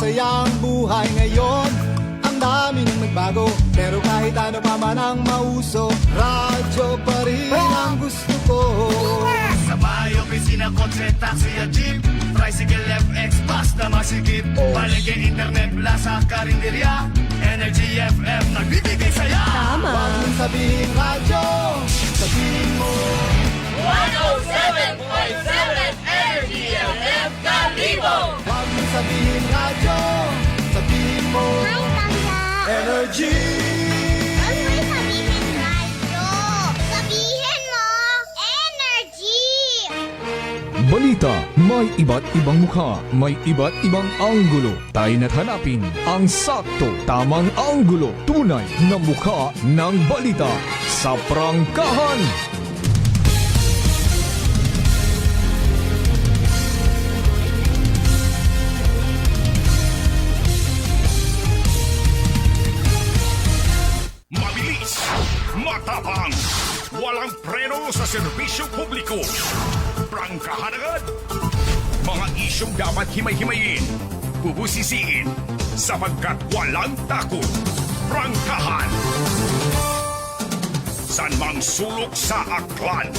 masayang buhay ngayon. Ang dami nang nagbago, pero kahit ano pa man ang mauso, radyo pa rin ang gusto ko. Sa bahay, opisina, kotse, taxi at jeep, tricycle, FX, bus na masikip, paligid, internet, plaza, karinderya, Energy FM, nagbibigay saya. Tama. Huwag mong sabihin radyo, sabihin mo 107.7 Energy FM Kalibo. Huwag mong sabihin radyo, sabihin mo Hi, Tangga. Energy. Huwag mo sabihin radyo. Sabihin mo, energy. Balita, may iba't ibang mukha, may iba't ibang anggulo. Tayo na't hanapin ang sakto, tamang anggulo, tunay na mukha ng balita sa prangkahan. Mabilis, matapang, walang preno sa serbisyo publiko. Prangkahan agad. Mga isyong dapat himay-himayin, bubusisiin, sapagkat walang takot. Prangkahan. San mang sulok sa aklan,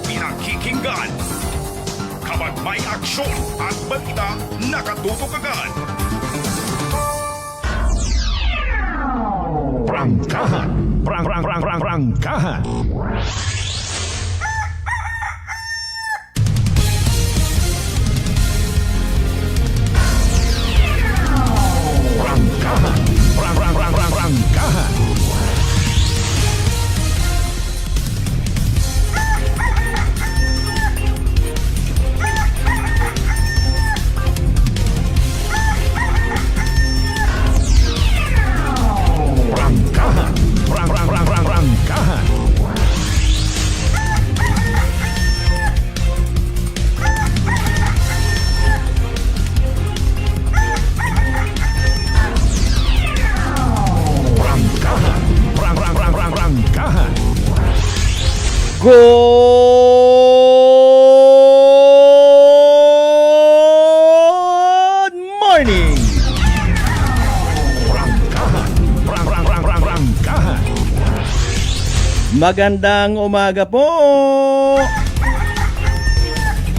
pinakikinggan. Kapag may aksyon at balita, nakatutok agad. Prangkahan. Prangkahan. Prangkahan. Prangkahan. Prangkahan. Good morning! Prangkahan. Magandang umaga po!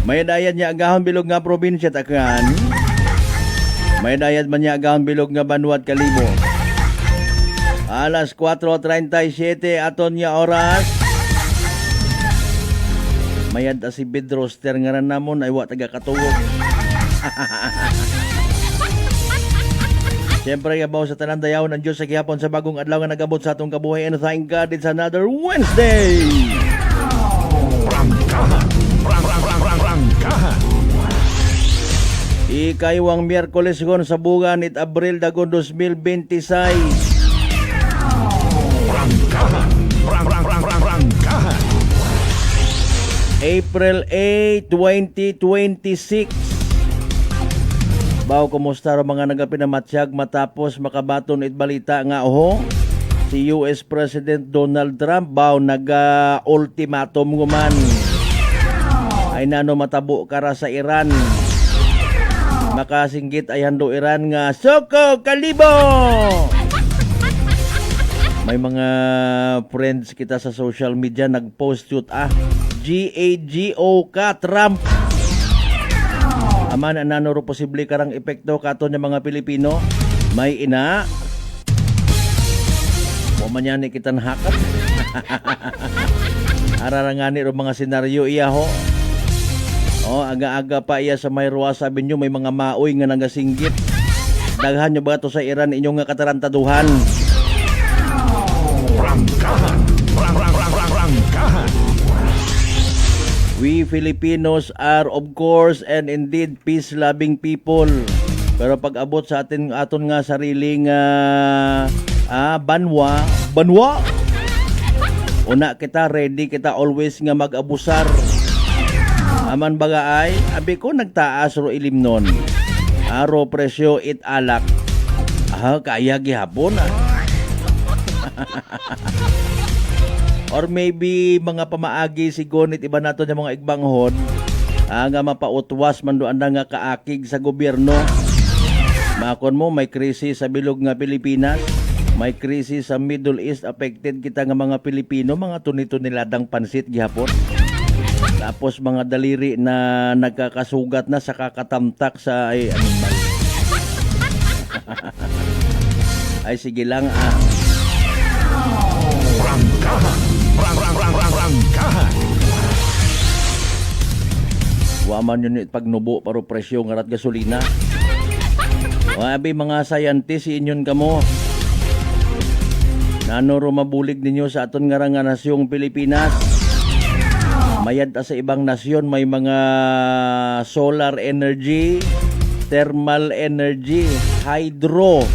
May dayad niya agahon bilog nga probinsya takan. May dayad man niya agahon bilog nga Banwat Kalibo. Alas 4:37 aton niya oras. Mayad ta si Bidroster nga ran namon ay wa taga katuwog. Siyempre, yabaw sa tanan dayaw ng Diyos sa gihapon sa bagong adlaw nga nagabot sa atong kabuhay. And thank God it's another Wednesday! Prangkahan. Ikaywang Miyerkules gon sa bugan it Abril dagon 2026. Prangkahan. April 8, 2026. Baw, kumusta ro mga nagapinamatsyag matapos makabaton it balita nga si US President Donald Trump baw naga-ultimatum guman. Ay nano matabo kara sa Iran. Makasinggit ay hando Iran nga Soko Kalibo! May mga friends kita sa social media nag-post yut GAGO ka Trump. Aman nanoro posible karang epekto kato ng mga Pilipino. May ina. O manyani kita nahakat. Ararangani ro mga senaryo iya ho. O aga-aga pa iya sa may ruwa sabi nyo may mga maoy nga nagasinggit. Daghan nyo ba to sa Iran inyong nga katarantaduhan? Prangkahan. We Filipinos are of course and indeed peace-loving people. Pero pag abot sa aton nga sariling banwa, una kita ready kita always nga mag-abusar. Aman baga ay abi ko nagtaas ro ilimnon. Aro presyo it alak. Kaya gihapon Or maybe mga pamaagi sigonit iba nato ng mga igbanghon nga mapautwas man doon nga kaakig sa gobyerno. Makon mo, may krisis sa bilog nga Pilipinas, may krisis sa Middle East, affected kita nga mga Pilipino, mga tunito-niladang pansit gihapon. Tapos mga daliri na nagkakasugat na sa kakatamtak sa animal. Ay sige lang Rangkahan. Rangkahan. Waman yun pagnubo paro presyo ngarat gasolina. Wabi mga scientist inyon kamo. Nano ro mabulig ninyo sa aton nga nasyong Pilipinas. Mayad sa ibang nasyon may mga solar energy, thermal energy, hydro.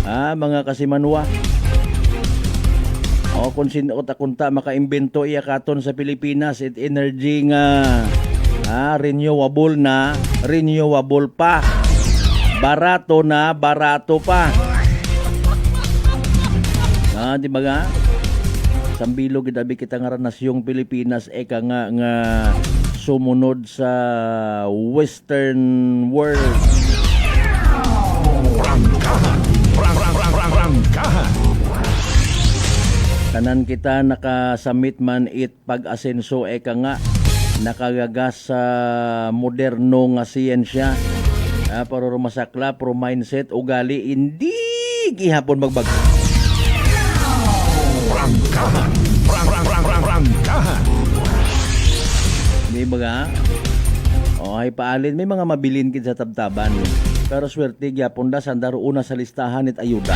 Mga kasimanwa. O kung sinuot akunta makaimbento iya katon sa Pilipinas it energy nga renewable pa. Barato pa. Di ba nga? Sambilo gidabi kita nga nasyong Pilipinas eka nga sumunod sa western world. Rangkahan. Tanan kita nakasamit man it pag-asenso eka nga nakagagas sa moderno nga siyensya. Pero rumasakla, pro mindset, ugali, hindi gihapon magbago. Rangkahan. Rangkahan. Di ba nga? Ay paalin, may mga mabilin kid sa tabtaban. Pero swerte gyapon da sandaro una sa listahan it ayuda.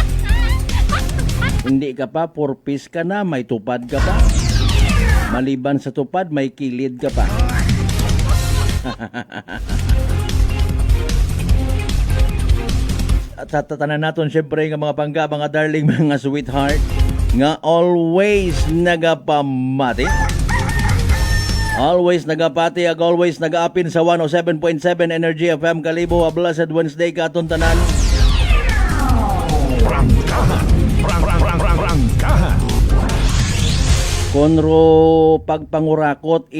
Hindi ka pa, 4 piece ka na, may tupad ka pa. Maliban sa tupad, may kilid ka pa. At sa tatanan natin, syempre, nga mga pangga, mga darling, mga sweetheart, nga always nagapamati. Always nagapati, ag always nagaapin sa 107.7 Energy FM Kalibo, a blessed Wednesday katon tanan. Rangkahan. Rangkahan. Konro pagpangurakot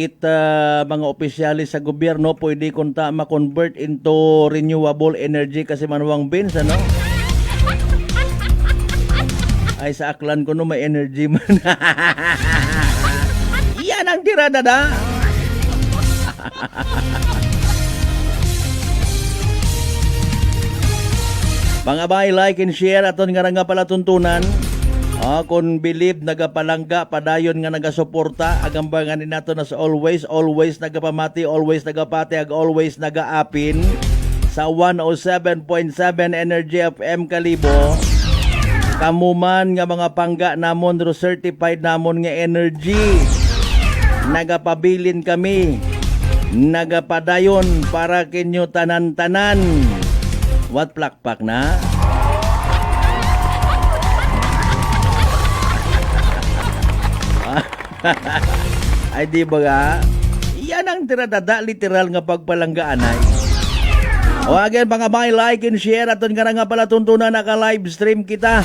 mga opisyalis sa gobyerno pwede kunta ma-convert into renewable energy kasi manuwang beans ay sa aklan ko may energy man. Yan ang tirada da. Pangabay, like and share aton nga pala tuntunan. Kung believe nagapalangga padayon nga nagasuporta agambangan ni nato na sa always nagapamati, always nagapati, ag always nagaapin sa 107.7 Energy FM Kalibo. Kamuman nga mga pangga namon ro certified namon nga energy. Nagapabilin kami. Nagapadayon para kinyo tanan-tanan. What plakpak na? Ay di ba nga? Yan ang tiradada literal nga pagpalanggaan ay. O again mga may like and share aton nga pala tuntunan naka live stream kita.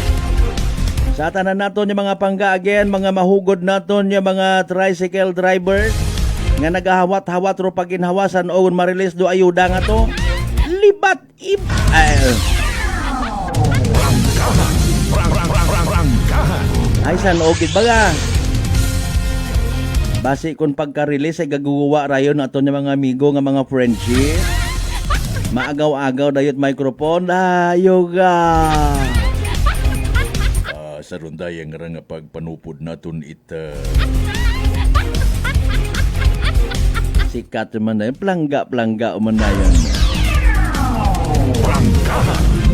Sa tanan naton yung mga pangga again, mga mahugod naton yung mga tricycle drivers nga nagahawat-hawat ro paginhawasan o marilis do ayuda nga to. Libat Rangkahan. ay san ogit baga. Basi kung pagka-release ay gagawa rayon aton yung mga amigo nga mga friendship. Maagaw-agaw dayot microphone dayo ga. Sa ronda yang nga pagpanupod naton Sikat man na yun, plangga man na yun.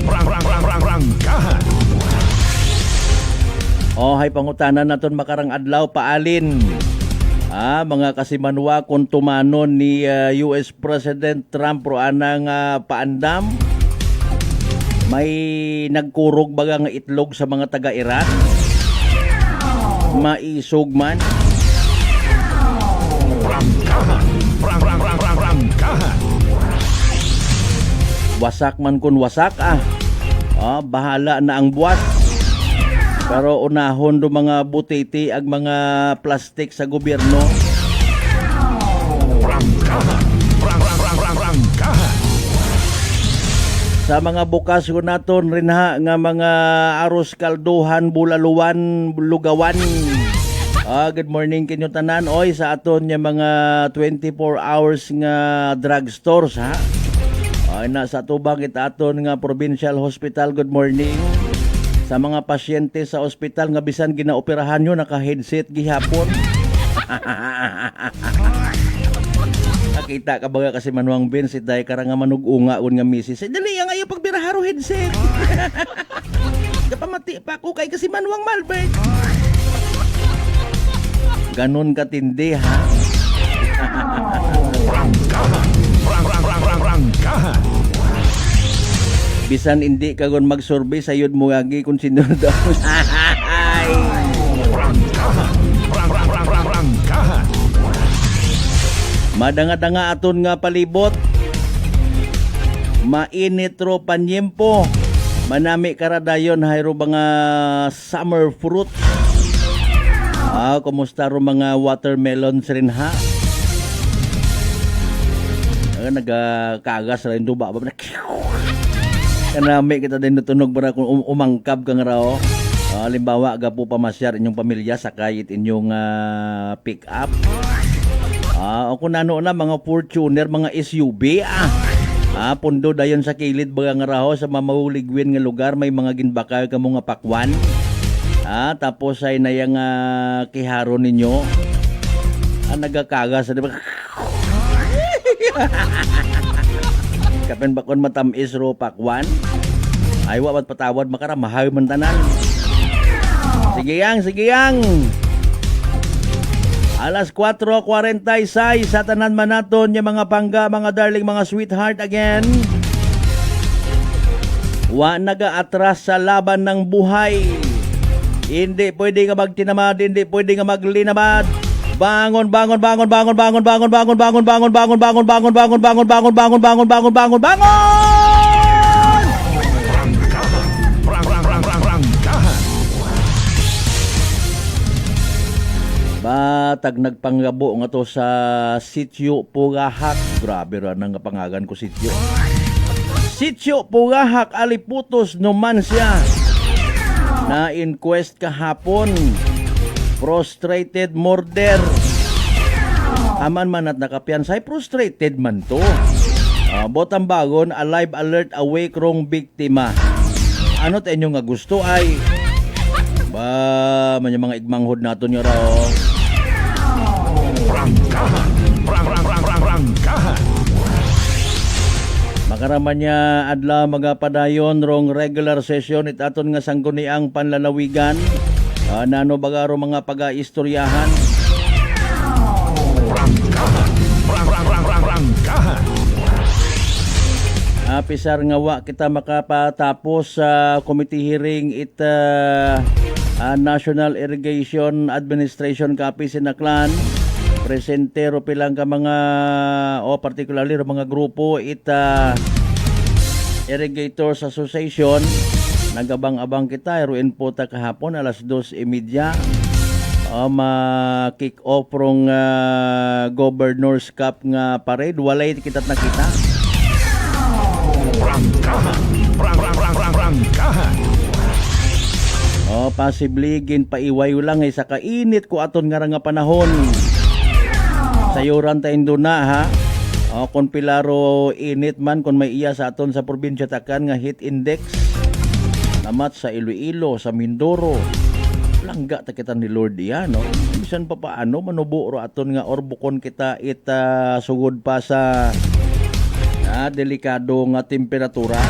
Rangkahan. Hay pangutanan naton makarang adlaw paalin. Mga kasimanwa kung tumanon ni US President Trump ro anang paandam. May nagkurog baga nga itlog sa mga taga-Iran. Maisog man. Rangkahan. Wasak man kun wasak bahala na ang buwas. Pero unahon do mga butiti ag mga plastik sa gobyerno. Rangkahan. Sa mga bukas ko naton rin ha, nga mga aros kalduhan, bulaluan, lugawan. Good morning kinyo tanan. Oy, sa aton nga mga 24 hours nga drugstores ha. Ay na sa tubang kita aton nga provincial hospital, good morning. Sa mga pasyente sa ospital nga bisan ginaoperahan nyo, naka-headset gihapon. Nakita ka ba kasi manuang Vince, dahil karang nga manugunga nga misis. Dali, ang ayaw pagbiraharo headset. Kapamati pa ako kay kasi manuang Malbert. Ganon katindi ha. Rangkahan. Bisan hindi ka gon mag-survey sayod mo agi kung sino daw. Rangkahan. Madanga-danga aton nga palibot. Mainit ro panyempo. Manami karadayon hayro mga summer fruit. Kumusta ro mga watermelons rin ha? Nagkagas rin do ba? Kanami kita din natunog para kung umangkab kang raw. Halimbawa, aga po pamasyar inyong pamilya sakay inyong pick up. O kung ano na, mga Fortuner, mga SUV. Pundo dayon sa kilid baga nga raw sa mamahuligwin nga lugar, may mga ginbakal ka mga pakwan. Tapos ay nayang kiharo ninyo. Nagakagas. Kapen bakon matamis ro pakwan. Ay wapat patawad makaramahay man tanan. Sige yang. Alas 4:46 sa tanan man naton yung mga pangga, mga darling, mga sweetheart again. Wa naga-atras sa laban ng buhay. Hindi pwede nga magtinamad, hindi pwede nga maglinamad. Bangon. Rangkahan. Batag nagpanggabo nga to sa Sitio Pugahak. Grabe ra nang pangagan ko sitio. Sitio Pugahak, Aliputos, Numancia. Na inquest kahapon. Prostrated murder. Aman man at nakapiyansay, prostrated man to. Botang bagon, alive alert awake rong biktima. Ano tayo nga gusto ay ba man yung mga igmanghod naton nyo raw. Rangkahan. Makaraman niya adla mga padayon rong regular session it aton nga sangguniang panlalawigan. Nano bagaro mga pag-aistoryahan. Rangkahan. Pisar nga wa kita makapatapos sa committee hearing National Irrigation Administration kapi sinaklan. Presentero pilang ka mga particularly mga grupo Irrigators Association. Nagabang-abang kita, iruin po ta kahapon alas 2:30. Ma-kick off rong Governor's Cup nga parade. Walay kita nakita. Rangkahan. Possibly ginpaiwayo lang sa kainit ko aton nga panahon. Sayuran tayo doon na ha. Kung pilaro init man kung may iya sa aton sa probinsya takan nga heat index. Namat sa Iloilo, sa Mindoro. Langga ta kita ni Lord iya, no? Bisan pa paano manuburo aton nga orbukon kita sugod pa sa delikado nga temperatura.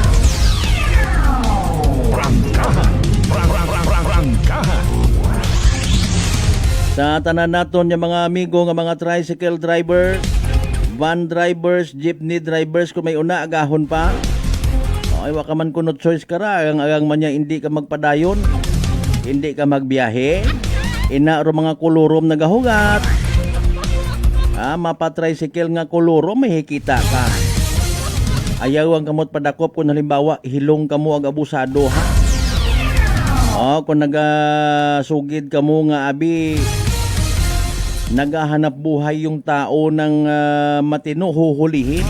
Rangkahan. Sa tanan naton yung mga amigo nga mga tricycle driver, van drivers, jeepney drivers, kung may una agahon pa. Ay waka man kunot choice kara, agang man niya hindi ka magpadayon, hindi ka magbiyahe, ina ro mga kulurom nagahugat. Mapa-tricycle nga kulurom may hikita ka. Ayaw ang kamot padakop kung halimbawa hilong kamo ag abusado ha. Kung nagasugid kamo nga abi nagahanap buhay yung tao ng matino, huhulihin.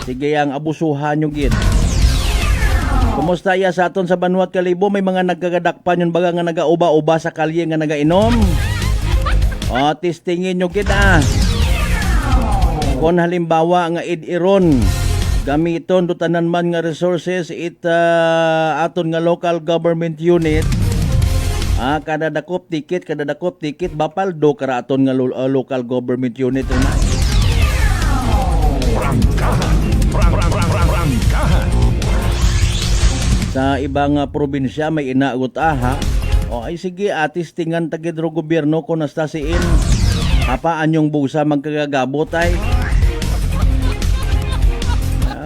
Sige ang abusuhan nyo gid. Kumusta iya sa aton sa Banwat Kalibo? May mga nagkagadakpan yun baga nga nagauba-uba sa kalye nga nagainom. O, testingin nyo kita. Kung halimbawa nga iron gamiton do tanan man nga resources aton nga local government unit, kada dakop ticket bapaldo kara aton nga local government unit na. Sa ibang probinsya may inaagot aha. O ay sige, atistingan tagidro gobyerno kung nastasiin. Hapaan yung busa magkagagabot ay.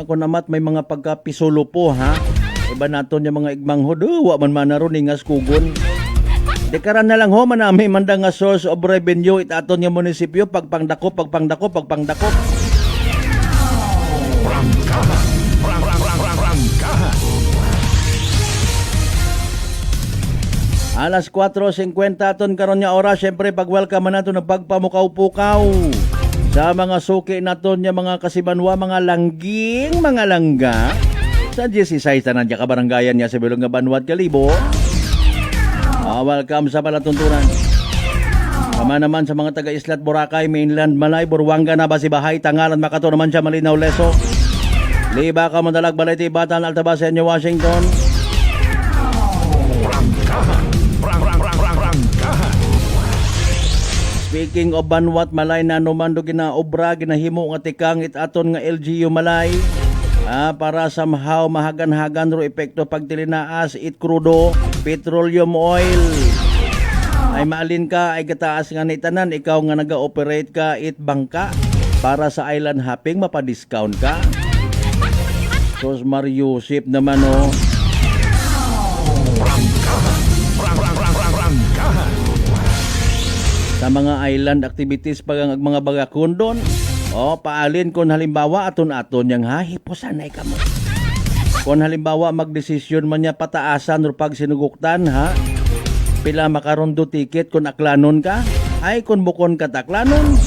Ako namat may mga pagkapisolo po ha. Iba naton yung mga igmanghod. Wa man manaron ingas kugon. Dekaran na lang ho manami manda nga source of revenue itaton yung munisipyo pagpangdakop. Alas 4:50 aton karon nga oras, syempre pag-welcome nato na pagpamukaw-pukaw sa mga suki naton nga mga kasibanwa, mga langging, mga langga sa 16 tanan ka baranggayan niya sa Bilog nga Banwat Kalibo. Welcome sa palatuntunan. Kama naman sa mga taga-Islat Boracay, Mainland Malay, Burwanga na Basibahay, Tangalan, Makato naman siya Malinaw, Leso. Liba ka Mandalag, Balete, Batan, Altabas, New Washington. Speaking of Banwat Malay, nanumando ginaobra, ginahimo nga tikang aton nga LGU Malay. Para somehow mahagan-hagan ro epekto pagtilinaas it crudo, petroleum oil. Ay maalin ka, ay kataas nga nitanan, ikaw nga naga-operate ka it bangka para sa island hopping, mapadiscount ka. Sos Mario Ship naman o. Sa mga island activities pag ang mga bagakundon, paalin kung halimbawa aton-aton yang hiposanay ka mo. Kung halimbawa magdesisyon man niya pataasan o pag sinuguktan ha, pila makarondo ticket kung aklanon ka, ay kung bukon ka taklanon.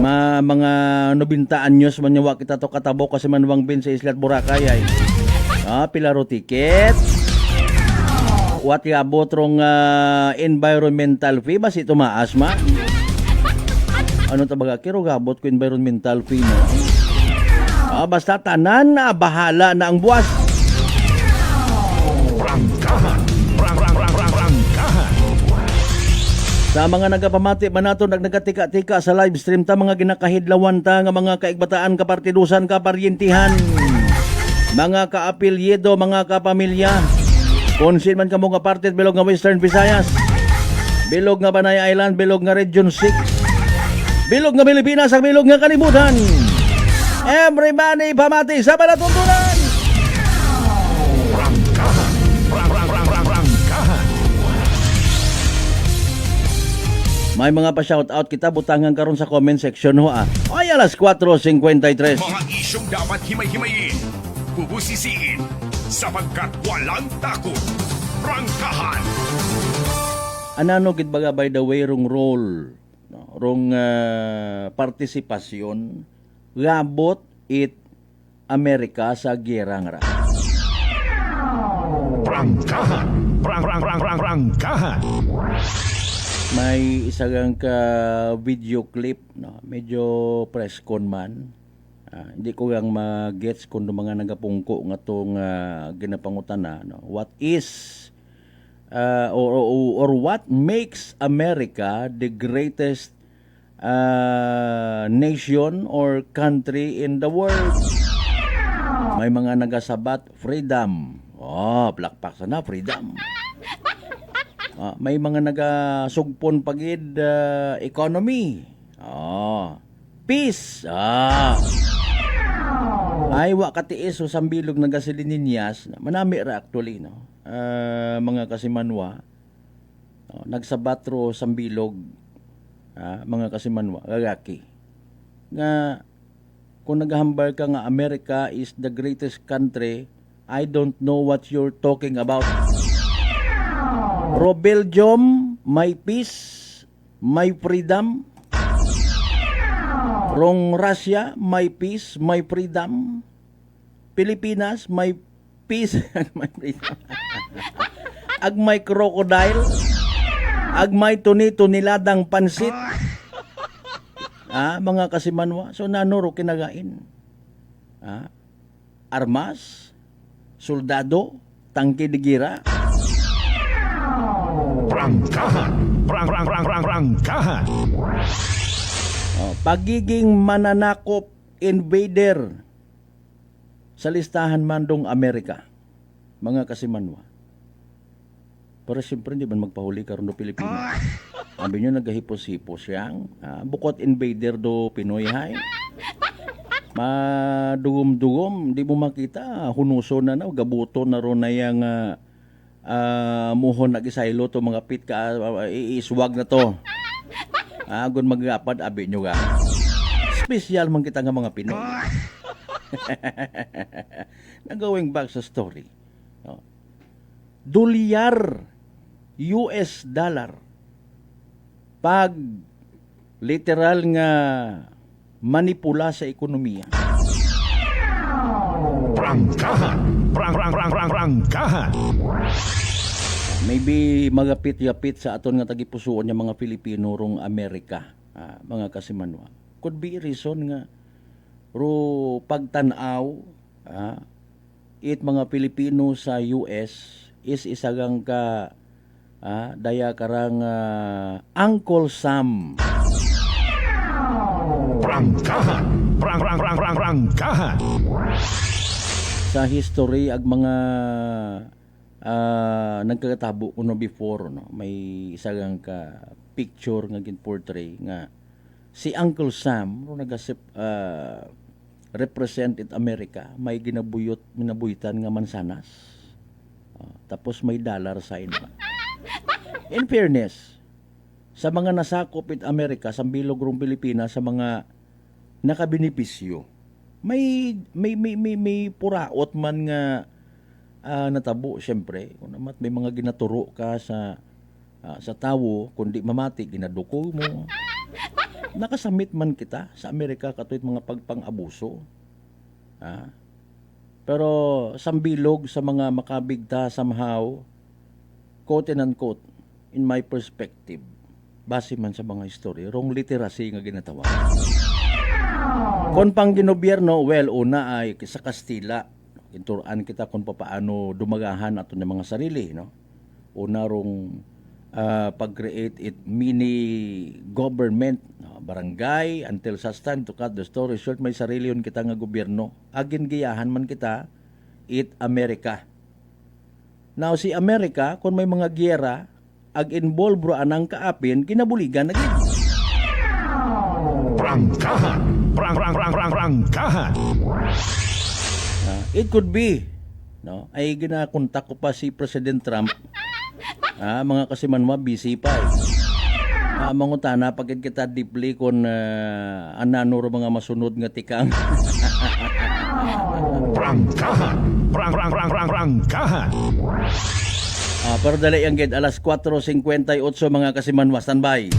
Mga 90 anyos man niya kita to katabo kasi manwang bin sa Islat Boracay ay pila ro ticket. What yabot rong environmental fee ba si tumaas ma? Ano tabaga kiro gabot ko environmental fee mo? Basta tanan na bahala na ang buwas. Sa mga nagapamati ba nato nagnatika-tika sa live stream ta mga ginakahidlawan ta nga mga kaigbataan, kapartidusan, kaparyentihan, mga kaapelyedo, mga kapamilya. Konsin man kamo nga parte bilog nga Western Visayas, bilog nga Banay Island, bilog nga Region 6, bilog nga Pilipinas, ang bilog nga kalibutan. Everybody pamati sa palatuntunan. May mga pa-shoutout kita butangan karon sa comment section ho Ay alas 4:53. Mga isyong dapat himay-himayin, bubusisiin, sapagkat walang takot. Prangkahan! Anano gid baga by the way rong role, rong partisipasyon gabot it Amerika sa giyerang ra. Prangkahan! Prangkahan! May isagang ka video clip medyo press con man. Hindi ko gang magets kung mga nagapungko nga tong ginapangutan what is or what makes America the greatest nation or country in the world. May mga nagasabat freedom. Plakpak sana freedom. May mga nagasugpon pagid economy. Peace. Ay wa katiis so sambilog nagasilininyas manami ra actually mga kasimanwa nagsabat ro sambilog mga kasimanwa gagaki nga kung naghambal ka nga America is the greatest country, I don't know what you're talking about. Ro Belgium may peace, may freedom. Rong Russia may peace, may freedom. Pilipinas may fish, agmay crocodile, agmay tuni-tuniladang pansit. Mga kasimanwa. So nanuro kinagain. Armas, soldado, tangke de gira. Prangkahan. Pagiging mananakop, invader sa listahan mandong Amerika, mga kasimanwa. Pero siyempre hindi man magpahuli karon do Pilipinas. Sabi nyo nagahipos-hipos siyang bukod invader do Pinoy hay. Madugom-dugom, di mo makita, hunuso na gabuto na ron na yung muhon nagisaylo to mga pit ka, iiswag na to. Agon magapad, abi nyo ga. Special man kita nga mga Pinoy. Nagawing back sa story. Dolyar, US dollar. Pag literal nga manipula sa ekonomiya. Prangkahan. Maybe magapit-yapit sa aton nga tagipusoon nga mga Pilipino rong Amerika, mga kasimanwa. Could be reason nga ro pagtanaw it mga Pilipino sa US is isagang ka daya karang Uncle Sam. Prangkahan. Sa history ag mga nagkakatabo kuno before no, may isagang ka picture nga gin-portray nga si Uncle Sam ro nagasip represent it America, may minabuyitan nga mansanas. Tapos may dollar sign pa. In fairness, sa mga nasakop it America, sa bilog rong Pilipinas, sa mga nakabenepisyo, may puraot man nga natabo syempre. Kung naman may mga ginaturo ka sa tawo, kundi mamati ginaduko mo. Nakasamit man kita sa Amerika katuit mga pagpang-abuso. Pero sambilog sa mga makabigta somehow, quote and unquote, in my perspective, base man sa mga history, wrong literacy nga ginatawa. Kon pang ginobyerno, well, una ay sa Kastila, inturan kita kung paano dumagahan ato ng mga sarili, no? Una rong pag-create it mini government, no? Barangay, until such time, to cut the story short, may sarili yun kita nga gobyerno. Agin giyahan man kita, it America. Now, si America, kung may mga giyera, ag-involve ro anang kaapin, kinabuligan na gid. Prangkahan. It could be, no? Ay ginakontak ko pa si President Trump. Mga kasimanwa, busy pa eh. Mangutana, pagkat kita deeply kung anano ro mga masunod nga tikang. Prangkahan. Pero dali ang gid, alas 4:58 mga kasimanwa, standby.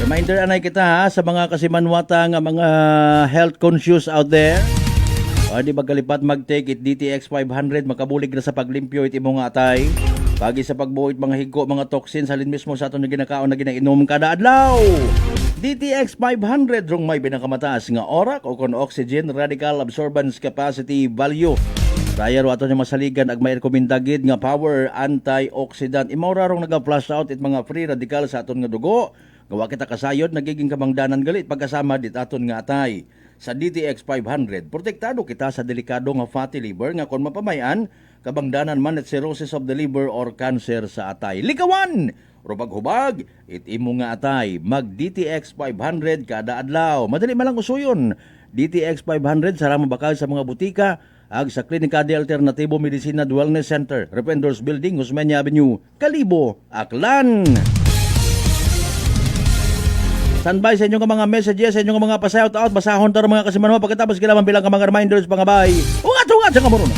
Reminder anay kita sa mga kasimanwata nga mga health conscious out there. Di magkalipat mag-take it DTX 500, makabulig na sa paglimpyo it imong atay. Pagi sa pagbuhit mga higo, mga toxins halin mismo sa aton na ginakaon na ginainom kada adlaw. DTX 500 rong may binakamataas nga orak o kon oxygen radical absorbance capacity value. Raya ro aton nga masaligan ag may rekomendagid nga power antioxidant. Imora rong naga-flush out it mga free radical sa aton nga dugo. Gawa kita kasayod nagiging kamangdanan galit pagkasama dit aton nga atay. Sa DTX 500, protektado kita sa delikado nga fatty liver nga kon mapamayan, kabangdanan man at cirrhosis of the liver or cancer sa atay. Likawan! Rubag-hubag, itimo nga atay. Mag DTX 500 kada adlaw. Madali malang usuyon. DTX 500 sarama bakal sa mga butika ag sa Klinika de Alternatibo Medicina Wellness Center, Rependors Building, Osmeña Avenue, Kalibo, Aklan. Standby sa inyong mga messages, sa inyong mga pa-shout out, basahon taro mga kasimanwa pagkatapos kilaman bilang ka mga reminders pangabay. Ungat sa kamuruno.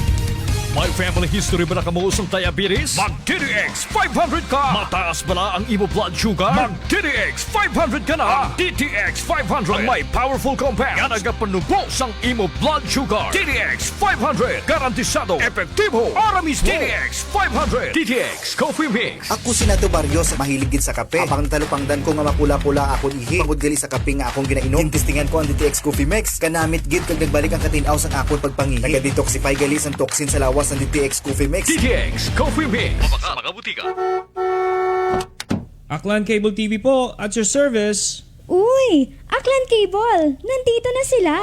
May family history ba na kamuusong diabetes? Mag-DTX 500 ka! Mataas ba na ang imo blood sugar? Mag-DTX 500 ka na! Ang DTX 500 ang may powerful compounds nga nagapanubos ang imo blood sugar. DTX 500 garantisado, epektibo, para mismo. DTX 500 DTX Coffee Mix. Ako si Nato Barrios, mahilig gid sa kape. Apang talupangdan ko nga mapula-pula akong ihi. Pagod gali sa kape nga akong ginainom. Tintistingan ko ang DTX Coffee Mix. Kanamit gid kag nagbalik ang katinaw sa akong pagpangihi. Naga-detoxify gali ang toxin sa lawas ng DTX Coffee Mix. DTX Coffee Mix. Mga butika. Aklan Cable TV po, at your service. Uy! Aklan Cable! Nandito na sila!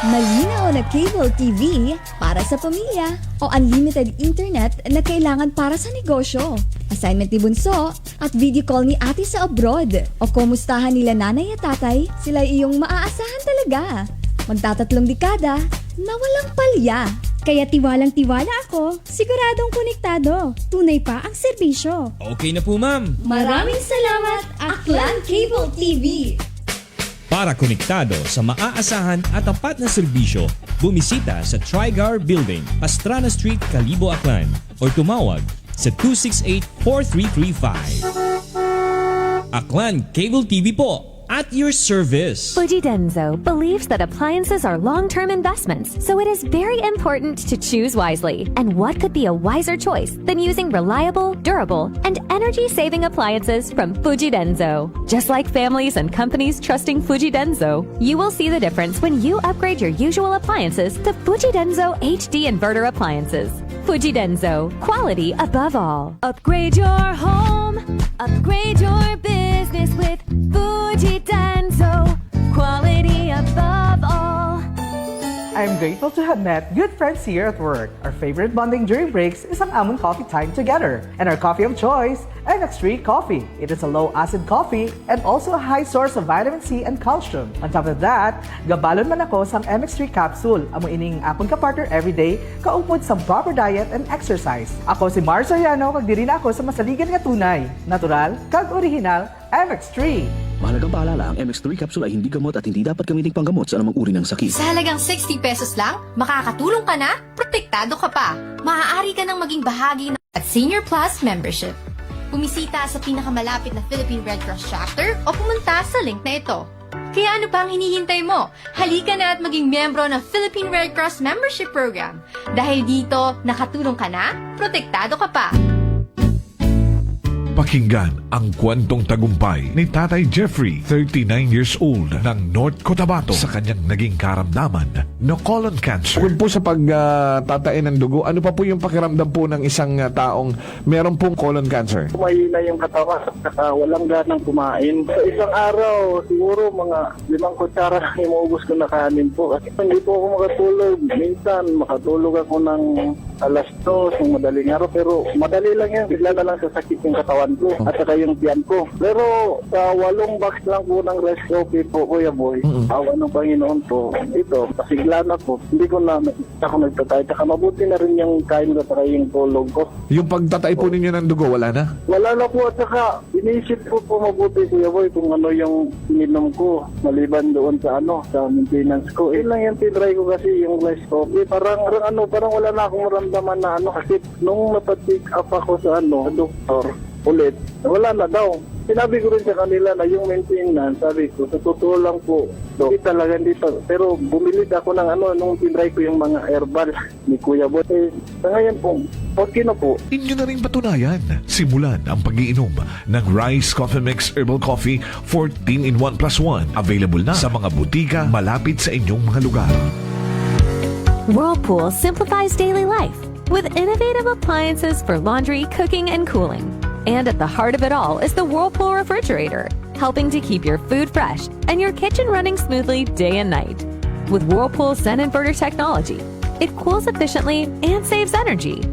Malinaw na cable TV para sa pamilya o unlimited internet na kailangan para sa negosyo. Assignment ni Bunso at video call ni ate sa abroad. O kumustahan nila nanay at tatay, sila iyong maaasahan talaga. Magtatatlong dekada na walang palya. Kaya tiwalang-tiwala ako, siguradong konektado. Tunay pa ang serbisyo. Okay na po, ma'am. Maraming salamat, Aklan Cable TV! Para konektado sa maaasahan at tapat na serbisyo, bumisita sa Trigar Building, Pastrana Street, Calibo, Aklan o tumawag sa 268-4335. Aklan Cable TV po, at your service. Fuji Denso believes that appliances are long-term investments, so it is very important to choose wisely. And what could be a wiser choice than using reliable, durable, and energy-saving appliances from Fuji Denso? Just like families and companies trusting Fuji Denso, you will see the difference when you upgrade your usual appliances to Fuji Denso HD inverter appliances. Fuji Denso, quality above all. Upgrade your home, upgrade your business with Fuji Denso, quality above all. I'm grateful to have met good friends here at work. Our favorite bonding during breaks is ang amon coffee time together. And our coffee of choice, MX3 Coffee. It is a low-acid coffee and also a high source of vitamin C and calcium. On top of that, gabalon man ako sa MX3 capsule. Amo ining akong kapartner everyday, kaupod sa proper diet and exercise. Ako si Mars Soriano, kag diri na ako sa masaligan nga tunay, natural, kag original, MX3. Mahalagang paalala, ang MX3 capsule ay hindi gamot at hindi dapat gamiting panggamot sa anumang uri ng sakit. Sa halagang 60 pesos lang, makakatulong ka na, protektado ka pa. Maaari ka nang maging bahagi ng at Senior Plus membership. Bumisita sa pinakamalapit na Philippine Red Cross chapter o pumunta sa link na ito. Kaya ano pa ang hinihintay mo? Halika na at maging miyembro ng Philippine Red Cross Membership Program. Dahil dito, nakatulong ka na, protektado ka pa. Pakinggan ang kwentong tagumpay ni Tatay Jeffrey, 39 years old, ng North Cotabato sa kanyang naging karamdaman na colon cancer. Bukod po sa pagtatain ng dugo, ano pa po yung pakiramdam po ng isang taong meron pong colon cancer? Mahina yung katawan at walang ganang kumain. Sa isang araw, siguro mga 5 kutsara lang imuubos ko na kanin po. Kasi hindi po ako makatulog. Minsan, makatulog ako ng alas 2 ng madaling araw. Pero madali lang yan. Bigla na lang sasakit yung katawan ko at saka yung tiyan ko. Pero sa 8 box lang po ng rice coffee po, Kuya Boy, awa ng Panginoon po, ito, pasigla na po. Hindi ko na ako nagtatay. Saka mabuti na rin yung kain ko saka yung tulog ko. Yung pagtatay po ninyo ng dugo, wala na? Wala na po at saka inisip ko po mabuti, Kuya Boy, kung ano yung ininom ko maliban doon sa sa maintenance ko. Lang yung tinry ko kasi yung rice coffee. Parang wala na akong maramdaman na kasi nung napatik up ako sa doktor, ulit, wala na daw. Sinabi ko rin sa kanila na yung maintenance, sabi ko, sa totoo lang po, hindi talaga dito. Pero bumili ako ng nung tinry ko yung mga herbal ni Kuya Boy. Sa ngayon po, okay na po. Inyo na rin patunayan. Simulan ang pag-iinom ng Rice Coffee Mix Herbal Coffee 14-in-1+1. Available na sa mga butika malapit sa inyong mga lugar. Whirlpool simplifies daily life with innovative appliances for laundry, cooking, and cooling. And at the heart of it all is the Whirlpool refrigerator, helping to keep your food fresh and your kitchen running smoothly day and night. With Whirlpool Sun Inverter technology, it cools efficiently and saves energy.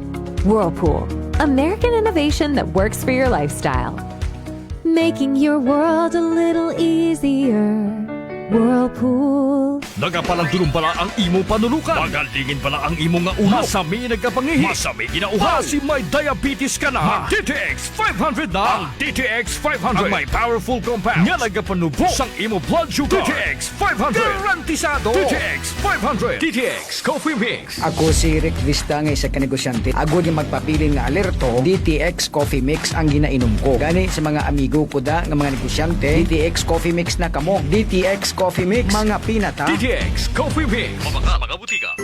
Whirlpool, American innovation that works for your lifestyle. Making your world a little easier. Whirlpool. Nagapalang tulong pala ang imo panulukan. Magalingin pala ang imo nga uhaw. Masami nagkapangihi. Masami ginauhaw. Kasi may diabetes ka na. Mag DTX 500 na. Ang DTX 500. Ang may powerful compounds. Nga nagapanubo sang imo blood sugar. DTX 500. Garantisado. DTX 500. DTX Coffee Mix. Ako si Rick Vista nga isa ka negosyante. Ako yung magpapiling nga alerto, DTX Coffee Mix ang ginainom ko. Gani sa mga amigo ko da nga mga negosyante, DTX Coffee Mix na kamo. DTX Coffee Mix, mga pinata. DTX Coffee Mix. Mga butika.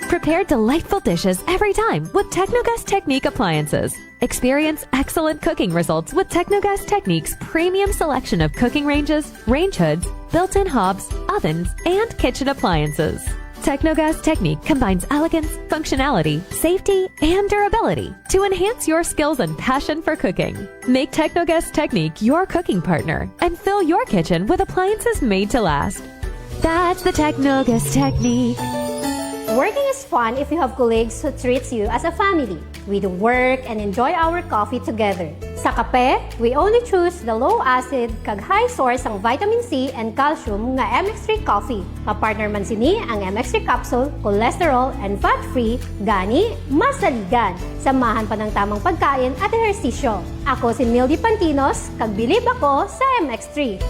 Prepare delightful dishes every time with Technogas Technique appliances. Experience excellent cooking results with Technogas Technique's premium selection of cooking ranges, range hoods, built-in hobs, ovens, and kitchen appliances. Technogas Technique combines elegance, functionality, safety, and durability to enhance your skills and passion for cooking. Make Technogas Technique your cooking partner and fill your kitchen with appliances made to last. That's the Technogas Technique. Working is fun if you have colleagues who treats you as a family. We do work and enjoy our coffee together. Sa kape, we only choose the low-acid kag high source ang vitamin C and calcium nga MX3 coffee. Kapartner man sini ang MX3 capsule, cholesterol and fat-free, gani masaligan. Samahan pa ng tamang pagkain at ehersisyo. Ako si Mildy Pantinos, kag bilib ako sa MX3.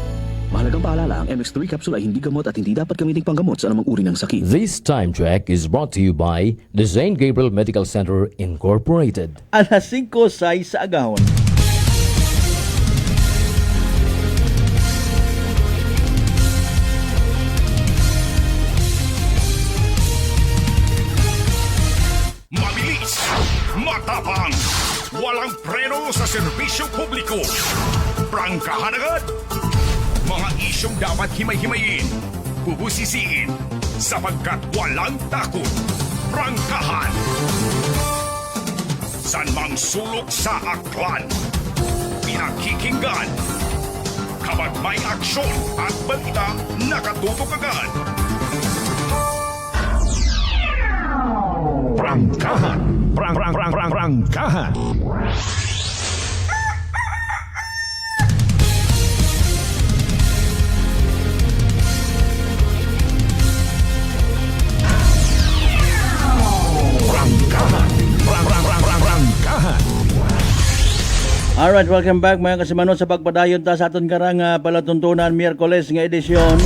Mahalagang paalala, ang MX3 capsule ay hindi gamot at hindi dapat gamiting panggamot sa anumang uri ng sakit. This time check is brought to you by the St. Gabriel Medical Center Incorporated. Alas 5:06 sa agahon. Mabilis, matapang, walang preno sa serbisyo publiko. Prangkahan agad. Mga isyong dapat himay-himayin, bubusisiin, sapagkat walang takot. Prangkahan. San mang sulok sa aklan, pinakikinggan. Kapag may aksyon at balita, nakatutok agad. Prangkahan. Prangkahan. Alright, welcome back mga kasimanon sa pagpadayon ta sa aton karang palatuntunan Miyerkules nga edisyon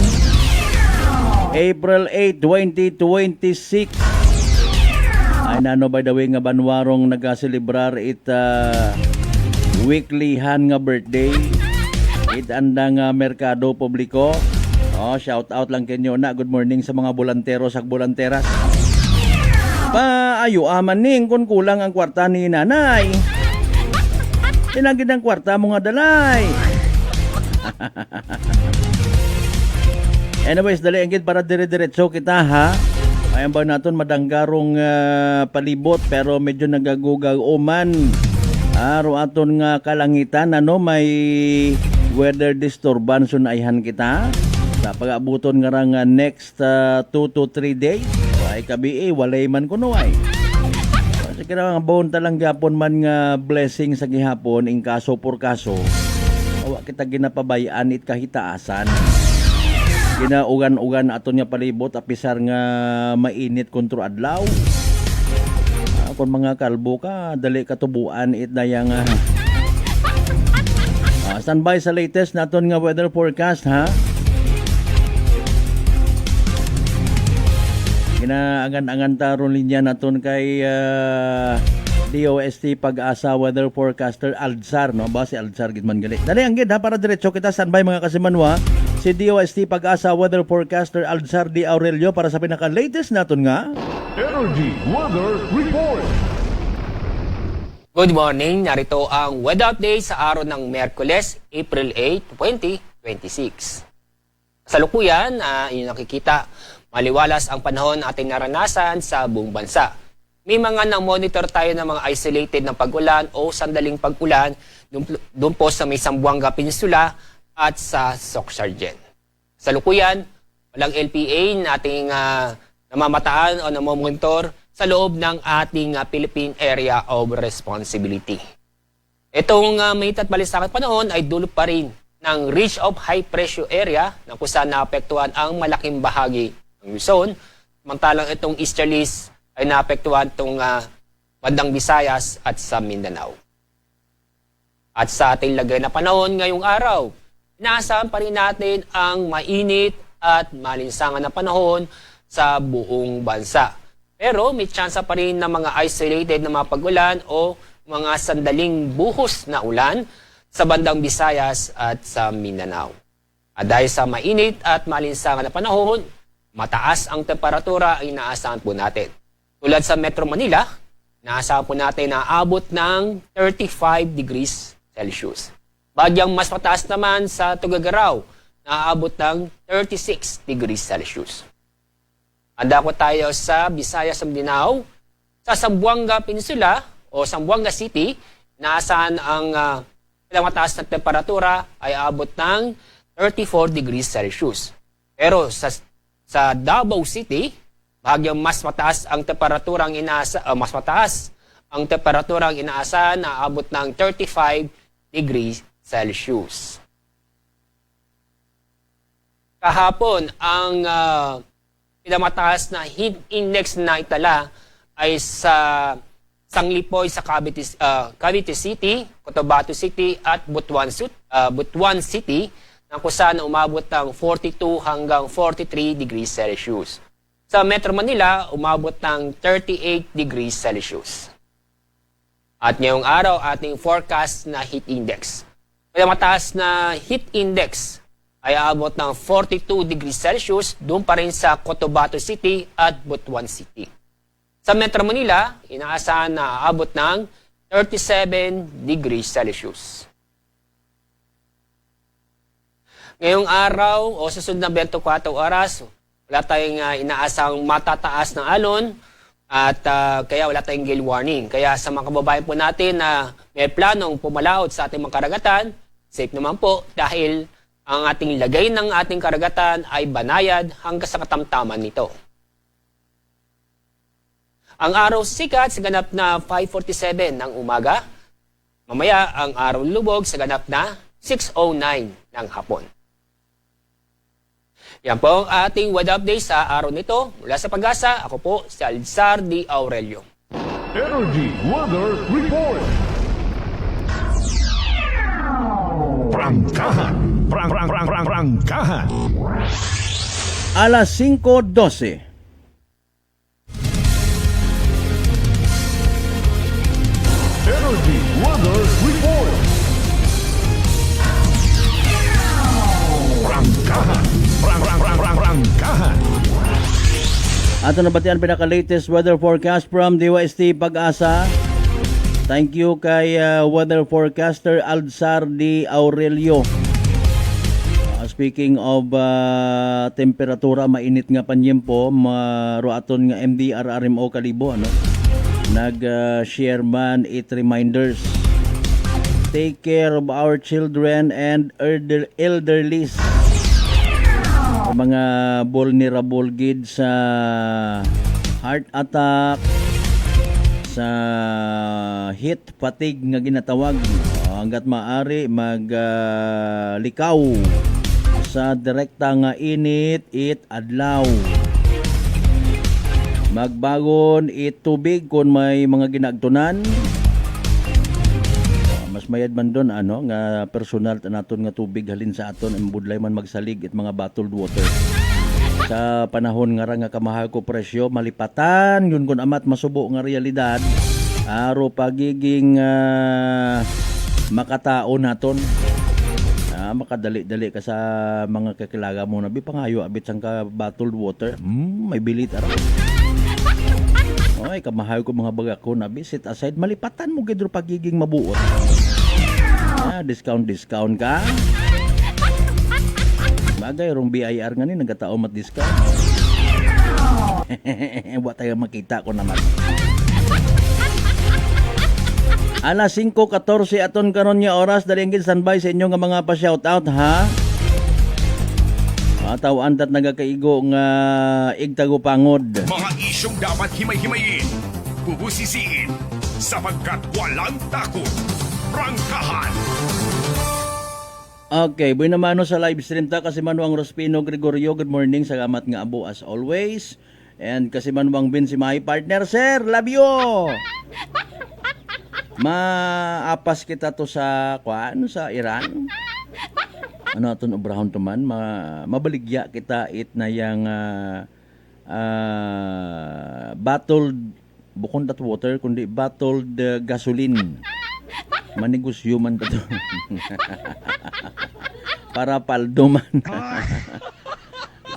April 8, 2026. Ay nano by the way nga banwarong nagaselebrar it weekly han nga birthday. It andang merkado publiko. Oh, shout out lang kenyo na. Good morning sa mga bulanteros at bulanteras. Paayo aman ning kung kulang ang kwarta ni nanay. Tinagid ang kwarta mo nga dalay. Anyways, dali ang gid para dire-diretso kita ha. Ayan ba naton madanggarong palibot pero medyo nagagugag uman. Aro aton nga kalangitan ano may weather disturbance ayhan kita. Sa pag-abuton nga rang next 2 to 3 days. Ay kabi walay man kuno ay. Sige na nga bawon talang gyapon man nga blessing sa gihapon in kaso por kaso. Awa kita ginapabayaan it kahitaasan. Ginaugan-ugan aton nga palibot apisar nga mainit kontro adlaw. Kung mga kalbo ka, dali katubuan it dayang standby sa latest naton nga weather forecast ha. Ginaagan-angan taron linya naton kay DOST Pag-asa Weather Forecaster Aldzar no ba si Aldzar gid man gali. Dali ang gid ha para diretso kita standby mga kasimanwa si DOST Pag-asa Weather Forecaster Aldzar D. Aurelio para sa pinaka-latest naton nga Energy Weather Report. Good morning, narito ang weather update sa araw ng Miyerkules, April 8, 2026. Sa lukuyan, inyong nakikita, maliwalas ang panahon ating naranasan sa buong bansa. May mga na-monitor tayo ng mga isolated na pag-ulan o sandaling pag-ulan doon po sa may Zamboanga Peninsula at sa Soc-Sargent. Sa lukuyan, walang LPA na ating namamataan o namomonitor sa loob ng ating Philippine Area of Responsibility. Itong may tatbalisakang panahon ay dulot pa rin ng Ridge of High Pressure Area na kung saan naapektuhan ang malaking bahagi ng Luzon. Samantalang itong easterlies ay naapektuhan itong bandang Visayas at sa Mindanao. At sa ating lagay na panahon ngayong araw, inaasahan pa rin natin ang mainit at malinsangan na panahon sa buong bansa. Pero may tsansa pa rin ng mga isolated na mga pag-ulan o mga sandaling buhos na ulan sa bandang Visayas at sa Mindanao. At dahil sa mainit at malinsangan na panahon, mataas ang temperatura ay inaasahan po natin. Tulad sa Metro Manila, inaasahan po natin na abot ng 35 degrees Celsius. Bagyang mas mataas naman sa Tuguegarao, na aabot ng 36 degrees Celsius. Handa ko tayo sa Visayas at Mindanao. Sa Zamboanga Peninsula o Zamboanga City, naasahan ang mataas na temperatura ay abot ng 34 degrees Celsius. Pero sa Davao City, bahagyang mas mataas ang temperaturang inaasahan na abot ng 35 degrees Celsius. Kahapon, ang pinamataas na heat index na itala ay sa Sanglipoy sa Cavite City, Cotabato City at Butuan City na kung saan umabot ng 42 hanggang 43 degrees Celsius. Sa Metro Manila, umabot ng 38 degrees Celsius. At ngayong araw, ating forecast na heat index. Kaya mataas na heat index ay aabot ng 42 degrees Celsius doon pa rin sa Cotabato City at Butuan City. Sa Metro Manila, inaasahan na aabot ng 37 degrees Celsius. Ngayong araw o susunod na 24 oras, wala tayong inaasang matataas ng alon at kaya wala tayong gale warning. Kaya sa mga kababayan po natin na may planong pumalaot sa ating mga karagatan, safe naman po dahil ang ating lagay ng ating karagatan ay banayad hanggang sa katamtaman nito. Ang araw sikat sa ganap na 5:47 ng umaga. Mamaya ang araw lubog sa ganap na 6:09 ng hapon. Yan po ang ating weather update sa araw nito. Mula sa Pag-asa, ako po si Alzar D. Aurelio. Energy Weather Report. Prangkahan. Prangkahan. Alas 5:12. Energy Weather Report. Prangkahan. Prangkahan. Ato nabatian pinaka-latest weather forecast from DYST Pag-asa. Thank you kay weather forecaster Alzar D. Aurelio. Speaking of temperatura, mainit nga panyempo, maruaton nga MDRRMO Kalibo, ano? Nag-share man it reminders. Take care of our children and elderlies. Mga vulnerable gid sa heart attack, sa heat fatigue nga ginatawag. Hanggat maaari maglikaw sa direkta nga init adlaw. Magbagon tubig kung may mga ginagtunan. Mas mayad man doon nga personal naton nga tubig halin sa aton imbudlay man magsalig at mga bottled water. Sa panahon nga nga kamahal ko presyo, malipatan yun kun amat masubo nga realidad aro pagiging makatao naton. Makadali-dali ka sa mga kakilaga mo na pangayo abit sang ka bottled water. May bilit ara. Oy, kamahal ko mga baga ko na sit aside malipatan mo gid pagiging mabuot. Discount ka. Bagay rong BIR nga ni nagatao mat discount. Wa tayo makita ko naman. Alas 5:14 aton karon nga oras dali gid standby sa inyo nga mga pa-shoutout ha. Tawan tat nagakaigo nga igtagupangod. Mga isyong dapat himay-himayin, bubusisiin, sapagkat walang takot. Prangkahan. Okay, buhay naman sa live stream ta kasi Manuang Rospino Gregorio, good morning, salamat nga abo as always. And kasi Manuang Bin si my partner, sir, love you. Maapas kita to sa sa Iran. Ano aton obrahon to man, mabaligya kita it na yang bottled bukod that water kundi bottled gasoline. Manegosyo man to. Para paldo man.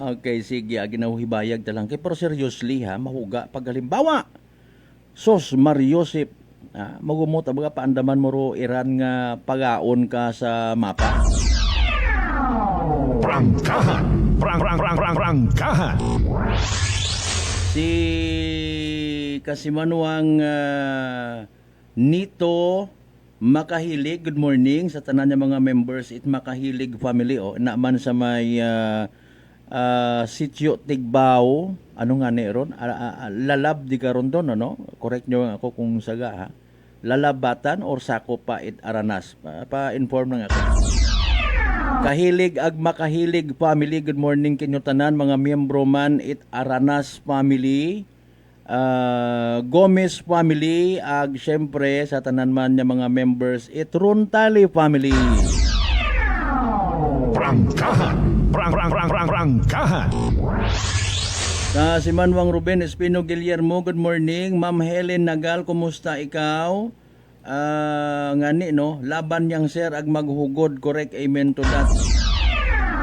Okay, sige, ginahuhibayag ta lang kay pero seriously ha, mahuga pag halimbawa sos Mariosip magumot ang mga paandaman mo ro Iran nga pagaon ka sa mapa. Prangkahan. Prangkahan. Si Kasimanuang Nito Makahilig, good morning sa tanan niya mga members it Makahilig family naman sa may Sitio Tigbao, ano nga ni ron? Lalab di karon doon, ano? Correct nyo ako kung saga ha. Lalabatan or Sako pa it Aranas. Pa-inform na nga ako. Kahilig ag Makahilig family, good morning kinyo tanan mga miyembro man it Aranas family. Gomez family ag syempre sa tanan man niya mga members it Runtali family. Prangkahan. Prangkahan. Si Manuang Ruben Espino Guillermo, good morning. Ma'am Helen Nagal, kumusta ikaw? Ngani no, laban yang sir ag maghugod, correct, amen to that.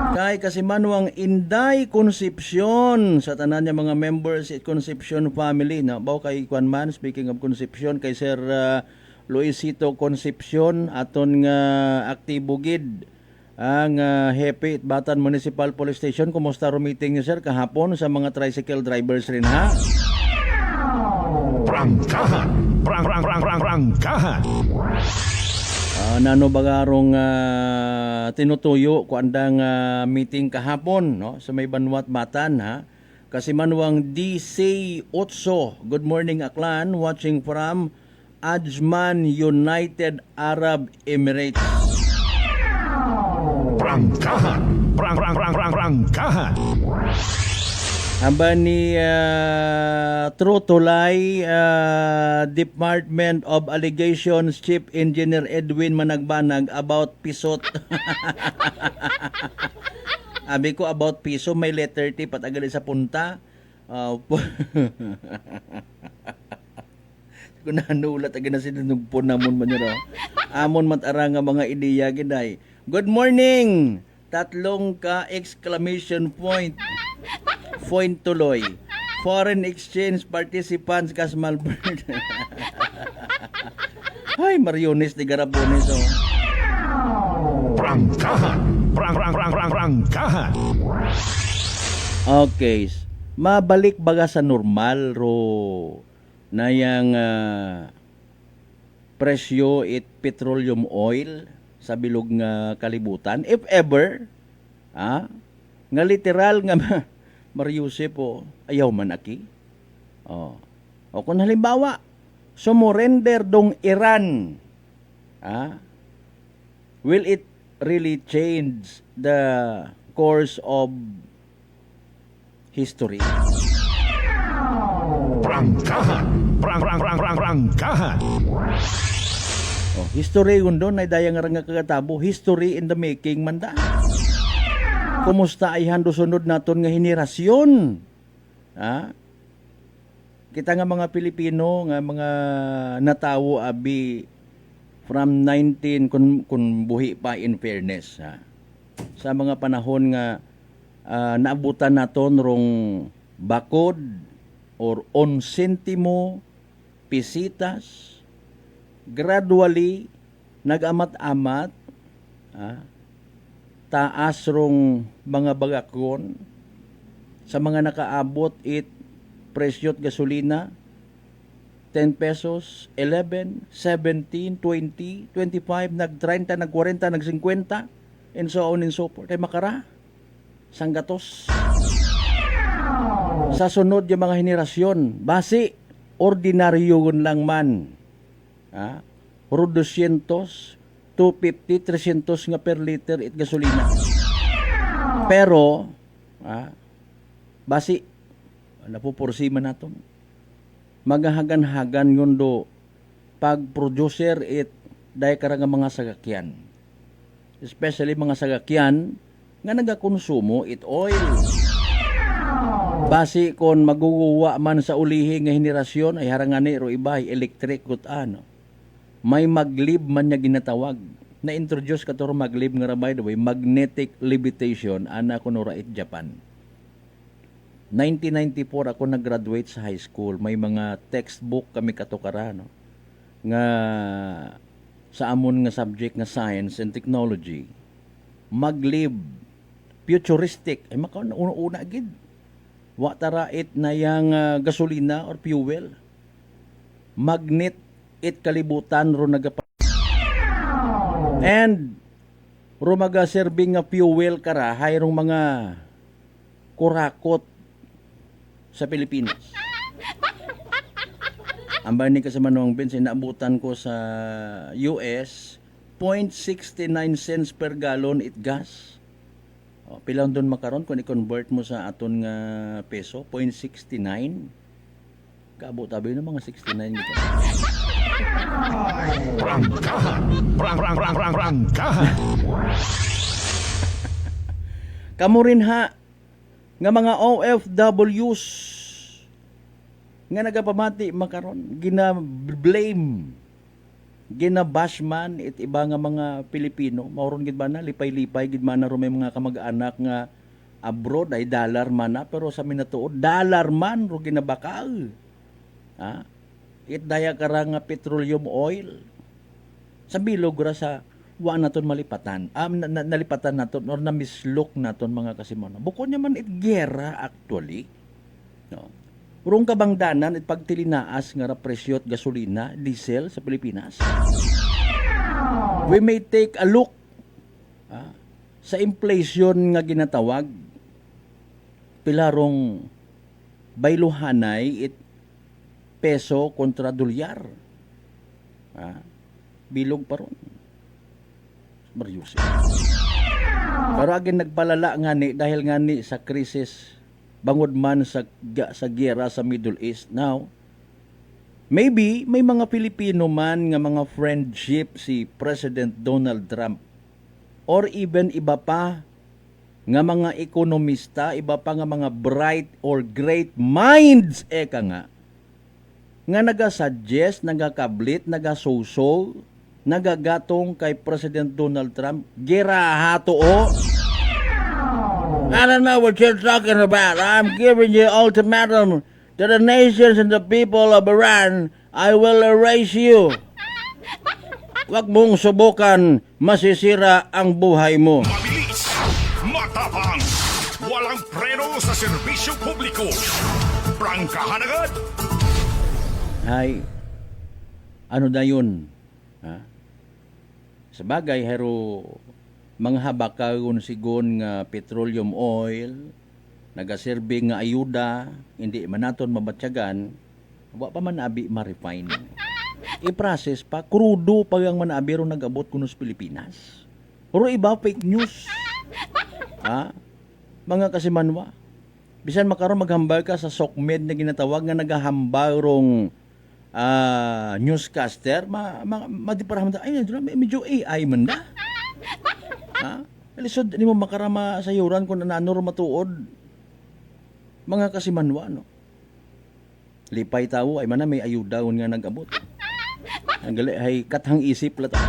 Kay kasi Manuang Inday Concepcion sa tanan niya mga members at Concepcion family na baw kay Kwan man, speaking of Concepcion kay Sir Luisito Concepcion aton nga aktibo gid ang Hepe at Batan Municipal Police Station. Kumusta ro meeting niyo sir kahapon sa mga tricycle drivers rin ha? Prangkahan. Prangkahan. Nano bagarong tinutuyo ko andang meeting kahapon no sa may Banwat Batan ha. Kasi Manuang DC Otso, good morning Aklan, watching from Ajman, United Arab Emirates. Prangkahan. Prangkahan. Aba ni Trutulay Department of Allegations Chief Engineer Edwin Managbanag about pisot. Abi ko about piso may letter T patagali sa punta. Kung nanulat agad na sinunugpon namon man yun. Amon matara nga mga ideya giday. Good morning! Tatlong ka exclamation point. Point tuloy. Foreign exchange participants kas Malbert. Ay, Mariones de Garabones oh. Prangkahan. Prangkahan. Okay. Mabalik baga sa normal ro na yang presyo it petroleum oil sa bilog nga kalibutan if ever nga literal nga Mariusip po ayaw man aki o kung halimbawa sumurrender dong Iran will it really change the course of history? Prangkahan. Prangkahan. History gundo na dayang nga kagatabo, history in the making man da. Kumusta ay hando sunod naton nga henerasyon? Kita nga mga Pilipino nga mga natawo abi from 19 kun buhi pa in fairness sa mga panahon nga naabutan naton rong bakod or on sentimo pisitas gradually nag-amat-amat taas rong mga bagakon sa mga nakaabot it presyot gasolina 10 pesos, 11, 17, 20, 25, nag-30, nag-40, nag-50 and so on and so forth. Ay makara sanggatos sa sunod yung mga henerasyon base ordinaryo lang man Ro 200 250, 300 nga per liter it gasolina. Pero, basi, napupursi man nato. Magahagan-hagan yun do, pag producer it, dahil karang mga sagakyan. Especially mga sagakyan, nga nagakonsumo it oil. Basi kon maguguwa man sa ulihi nga henerasyon, ay harangani ro iba, electric gut ano. May maglib man niya ginatawag. Na-introduce ka to maglib nga by the way, magnetic levitation, ana ko no rait Japan. 1994 ako nag-graduate sa high school. May mga textbook kami katukara, no? Nga sa amon nga subject nga science and technology. Maglib, futuristic, ay makauna-una gid. Wa tarait na yang gasolina or fuel. Magnet it kalibutan ro nagapa. And rumaga serving nga fuel kara hayrong mga kurakot sa Pilipinas. Ang bani ka sa manuang bensin, naabutan ko sa US, 0.69 cents per gallon it gas. O, pilang doon makaron kung i-convert mo sa aton nga peso, 0.69. Kaabot tabi ng mga 69 dito. Prangkahan. Kamu rin ha, nga mga OFWs, nga nagapamati makaron, gina-blame, gina-bash man, it iba nga mga Pilipino, mauron gid ba na, lipay-lipay, gid man na ro may mga kamag-anak nga abroad, ay dollar man na, pero sa minatuod, dollar man, ro ginabakal. Ha? It daya karang petroleum oil. Sa bilog ra sa wa naton malipatan. Nalipatan naton or namislok naton mga kasimano. Bukod niya man it gera actually. No. Urong kabangdanan it pagtilinaas nga ra presyo at gasolina, diesel sa Pilipinas. We may take a look sa inflation nga ginatawag. Pilarong bayluhanay it peso kontra dolyar. Bilog pa ron. Maryusin. Pero agin nagpalala nga ni dahil nga ni sa krisis bangod man sa giyera sa Middle East. Now, maybe may mga Pilipino man nga mga friendship si President Donald Trump or even iba pa nga mga ekonomista, iba pa nga mga bright or great minds eka nga nagasuggest, nagakablit, nagasoso, nagagatong kay President Donald Trump, giraha to o. I don't know what you're talking about. I'm giving you ultimatum to the nations and the people of Iran. I will erase you. Wag mong subukan, masisira ang buhay mo. Mabilis, matapang, walang preno sa serbisyo publiko. Prangkahan agad! Hay, ano na yun? Ha? Sa bagay, hero, mga habakagon sigon nga petroleum oil, nagaserbe nga ayuda, hindi man naton mabatyagan, wa pa man abi ma-refine. I-process pa, krudo pa yung manabi ron nag-abot kuno sa Pilipinas. Pero iba, fake news. Ha? Mga kasimanwa. Bisan makaroon maghambal ka sa SOCMED na ginatawag nga naghahambal rong newscaster, madiparaham da, ay, medyo AI man da. Ha? Alisod, hindi mo makarama sa yuran kung nananor matuod. Mga kasimanwa, no? Lipay tao, ay mana may ayuda nga nag-abot. Ang gali, ay kathang isip lata.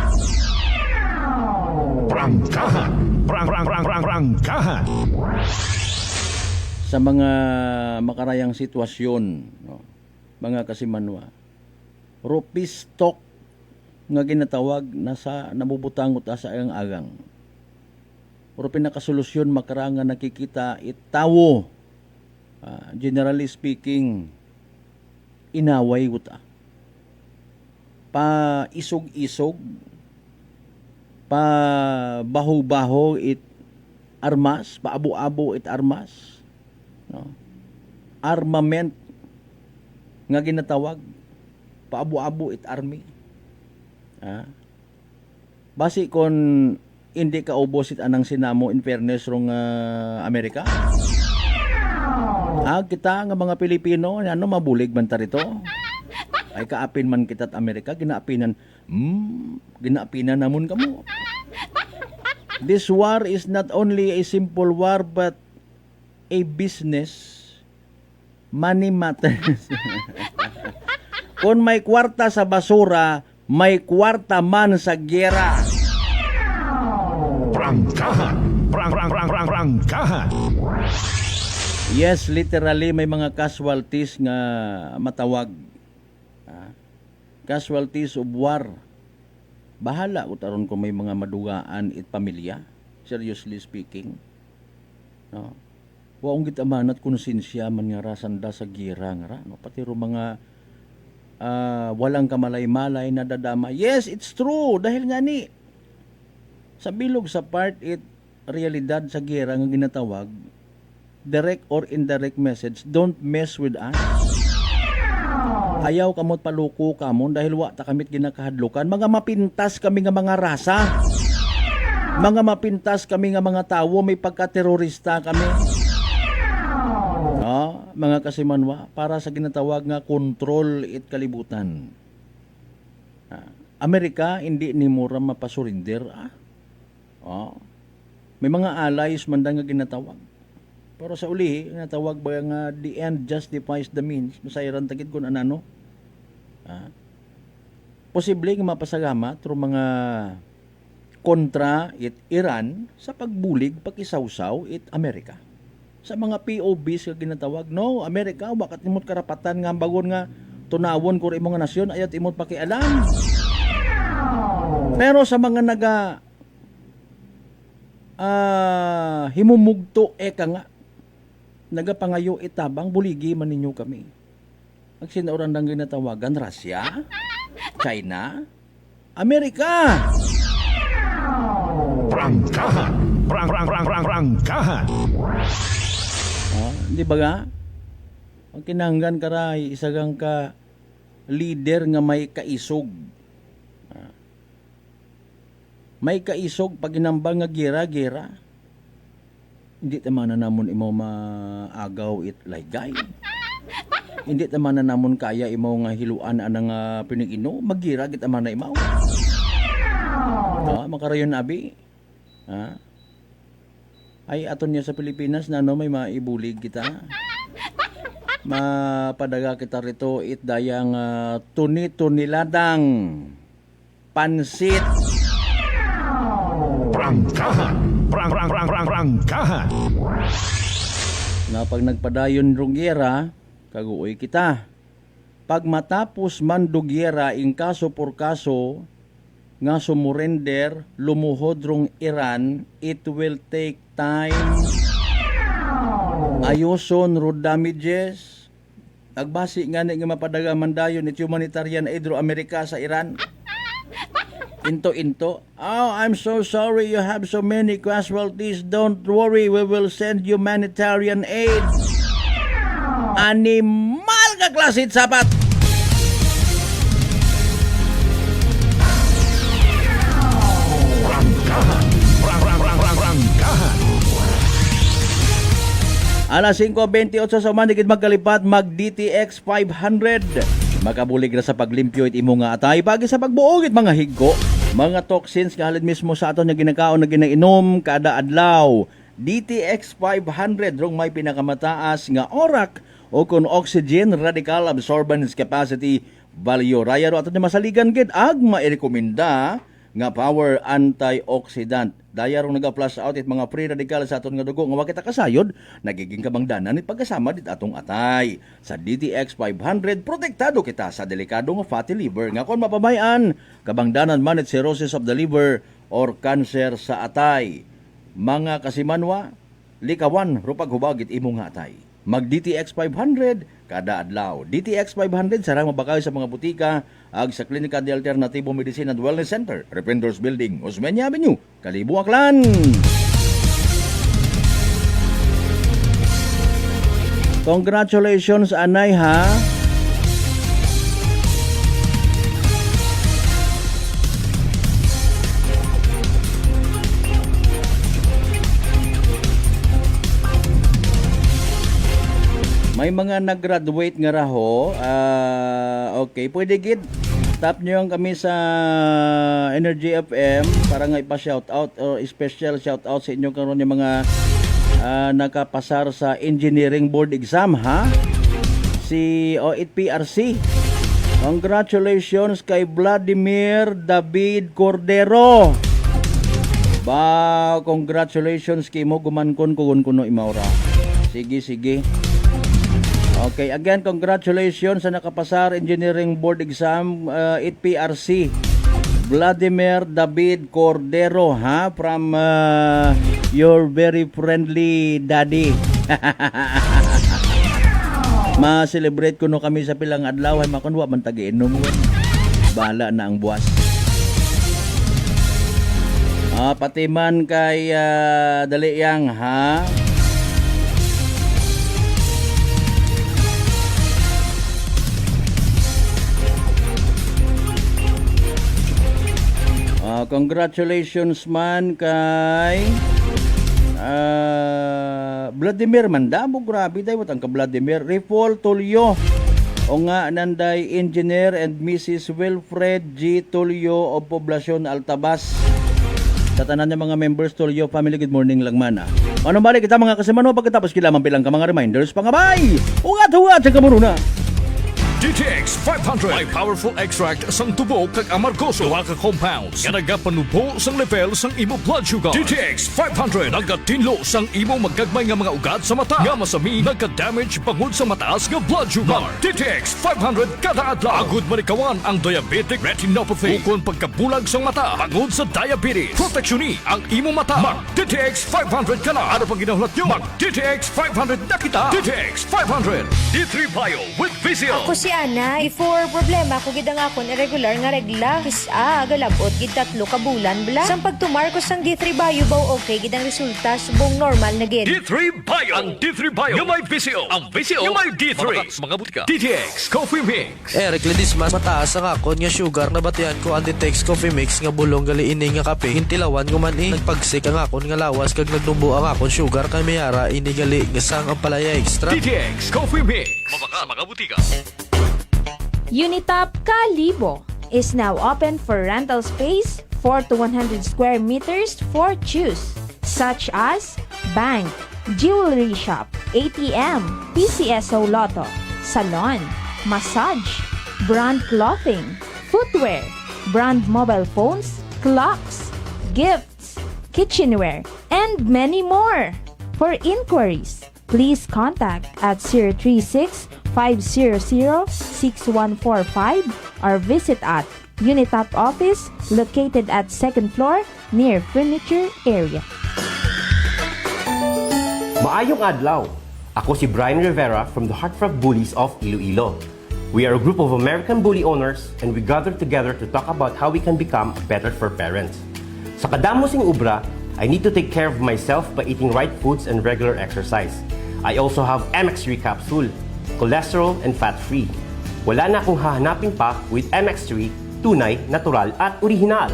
Prangkahan. Prangkahan. Sa mga makarayang sitwasyon, no? Mga kasimanwa, rupee stock nga ginatawag nasa nabubutangot sa agang-agang. Pero pinakasolusyon makaranga nakikita itawo. Generally speaking, inaway wuta. Pa isog-isog, pa baho-baho it armas, pa abo-abo it armas. No? Armament nga ginatawag, paabo-abo it army. Basi kon hindi ka ubos it anang sinamo in fairness rong Amerika. Kita nga mga Pilipino, ano mabulig man ta rito. Ay kaapin man kita't Amerika, ginaapinan namon kamo. This war is not only a simple war but a business. Money matters. Kung may kwarta sa basura, may kwarta man sa gera. Prangkahan. Yes, literally may mga casualties nga matawag. Casualties of war. Bahala utaron kung may mga madugaan it pamilya. Seriously speaking. No. Waong gitamanat konsensya man nga rasanda sa gira nga ra, no? Pati ro mga walang kamalay-malay na dadama. Yes, it's true dahil nga ni sa bilog sa part it realidad sa gira nga ginatawag, direct or indirect message, don't mess with us. Ayaw kamot paluko kamon dahil wa ta kamit ginakahadlukan. Mga mapintas kami nga mga rasa. Mga mapintas kami nga mga tawo, may pagka-terorista kami. Mga kasimanwa, para sa ginatawag nga control it kalibutan. Amerika, hindi ni mura mapasurinder. May mga allies man nga ginatawag. Pero sa uli, ginatawag ba nga the end justifies the means. Masayran tagid kung anano. Posible nga mapasagama through mga kontra it Iran sa pagbulig, pakisawsaw it Amerika. Sa mga POBs nga ginatawag, no, Amerika, bakit imot karapatan nga bagon nga tunawon ko rin mga nasyon, ayat imot pakialam. Pero sa mga himumugto eka nga, nagapangayo itabang, buligi man ninyo kami. Ang sinauran ng ginatawagan, Russia, China, Amerika. Prangkahan. Di ba nga? Ang kinahanggan karay, isagang ka leader nga may kaisog. May kaisog pag inambang nga gira-gira. Hindi taman na namon imo maagaw it laygay. Hindi taman na namon kaya imo nga hiluan anang pinigino, magira git man na imaw. Makarayon abi. Ay aton niya sa Pilipinas na may maibulig kita. Mapadaga kita rito it dayang tuni-tuniladang pansit. Prangkahan. Na pag nagpadayon rong gera, kaguoy kita. Pag matapos man do gera in kaso por kaso nga sumurrender lumuhod rong Iran, it will take time. Ayoson road damages. Agbasi nga nga mapadaga mandayon it humanitarian aid ro Amerika sa Iran. Into. Oh, I'm so sorry you have so many casualties. Don't worry, we will send humanitarian aid. Animal ka klasit sapat. Alas 5:28 sa manigid magkalipat mag DTX 500. Makabulig na sa paglimpyo it imo nga atay pagi sa pagbuog it mga higgo, mga toxins kahalid mismo sa aton nga ginakaon na ginainom kada adlaw. DTX 500 rong may pinakamataas nga orak o kun oxygen radical absorbance capacity value. Raya ro aton masaligan gid ag mairekomenda nga power antioxidant. Daya rong naga-flush out it mga free radical sa aton nga dugo nga wa kita kasayod, nagiging kabangdanan it pagkasama dit atong atay. Sa DTX 500 protektado kita sa delikado nga fatty liver nga kon mapamayan, kabangdanan man it cirrhosis of the liver or cancer sa atay. Mga kasimanwa, likawan ro paghubag it imong atay. Mag DTX 500 kada adlaw. DTX 500 sarang mabakay sa mga butika ag sa Klinika de Alternativo Medicine and Wellness Center, Rependors Building, Osmeña Avenue, Kalibo, Aklan. Congratulations anay ha. May mga nag-graduate nga raho. Okay, pwede gid. Tap nyo yung kami sa Energy FM para nga ipa-shoutout o special shoutout sa inyo karon yung mga nakapasar sa engineering board exam ha. Si OIT-PRC. Congratulations kay Vladimir David Cordero. Ba, congratulations kay mo gumankon kuno imaura. Sige. Okay, again, congratulations sa nakapasar engineering board exam OIT-PRC. Vladimir David Cordero ha from your very friendly daddy. Ma-celebrate ko no kami sa pilang adlaw ay makunwa man tagi-inom. Bala na ang buwas. Pati man kay Daliyang ha. Congratulations man kay Vladimir Mandabo, grabe tayo ang ka Vladimir Rifol Tulio o nga nanday engineer and Mrs. Wilfred G. Tulio of Poblacion Altabas. Sa tanan ng mga members Tulio family, good morning lang man Ano balik kita mga kasimano pagkatapos kilaman bilang ka mga reminders pangabay ugat sa kamuruna. DTX 500 may powerful extract sang tubo kag amargoso duha ka compounds nga nagapanubo sang level sang imo blood sugar. DTX 500 nagatinlo sang imo magagmay nga mga ugat sa mata nga masami nagka-damage pangod sa mataas nga blood sugar. DTX 500 kada adlaw agud manikawan ang diabetic retinopathy ukon pagkabulag sang mata pangod sa diabetes. Proteksyon ang imo mata. Mag DTX 500 kana ano pang ginahulot nyo? Mag DTX 500 na kita. DTX 500 D3 Bio with Vizio. Ako si Ana, before problema ko gid ang akon irregular nga regla. Kisa galabot gid 3 ka bulan bla. Sang pagtumar ko sang D3 Bio baw okay gid ang resulta subong normal na gid. D3 Bio. Ang D3 Bio nga may Vizio. Ang Vizio nga may D3. Mga butika. DTX Coffee Mix. Eric Ledismas, mataas ang akon nga sugar na batian ko ang DTX Coffee Mix nga bulong gali ini nga kape. Hintilawan ko man nagpagsik ang akon nga lawas kag nagdumbo ang akon sugar kay mayara ini gali nga sang ang palaya extra. DTX Coffee Mix. Mabaka mga butika. Unitop Kalibo is now open for rental space 4 to 100 square meters for choose, such as bank, jewelry shop, ATM, PCSO Lotto, salon, massage, brand clothing, footwear, brand mobile phones, clocks, gifts, kitchenware, and many more. For inquiries, please contact at 036-500-6145 or visit at Unitop office located at 2nd floor near furniture area. Maayong adlaw! Ako si Brian Rivera from the Heartfrog Bullies of Iloilo. We are a group of American bully owners and we gather together to talk about how we can become better for parents. Sa kadamosing ubra, I need to take care of myself by eating right foods and regular exercise. I also have MX3 capsule, cholesterol and fat-free. Wala na akong hahanapin pa with MX3, tunay, natural at orihinal.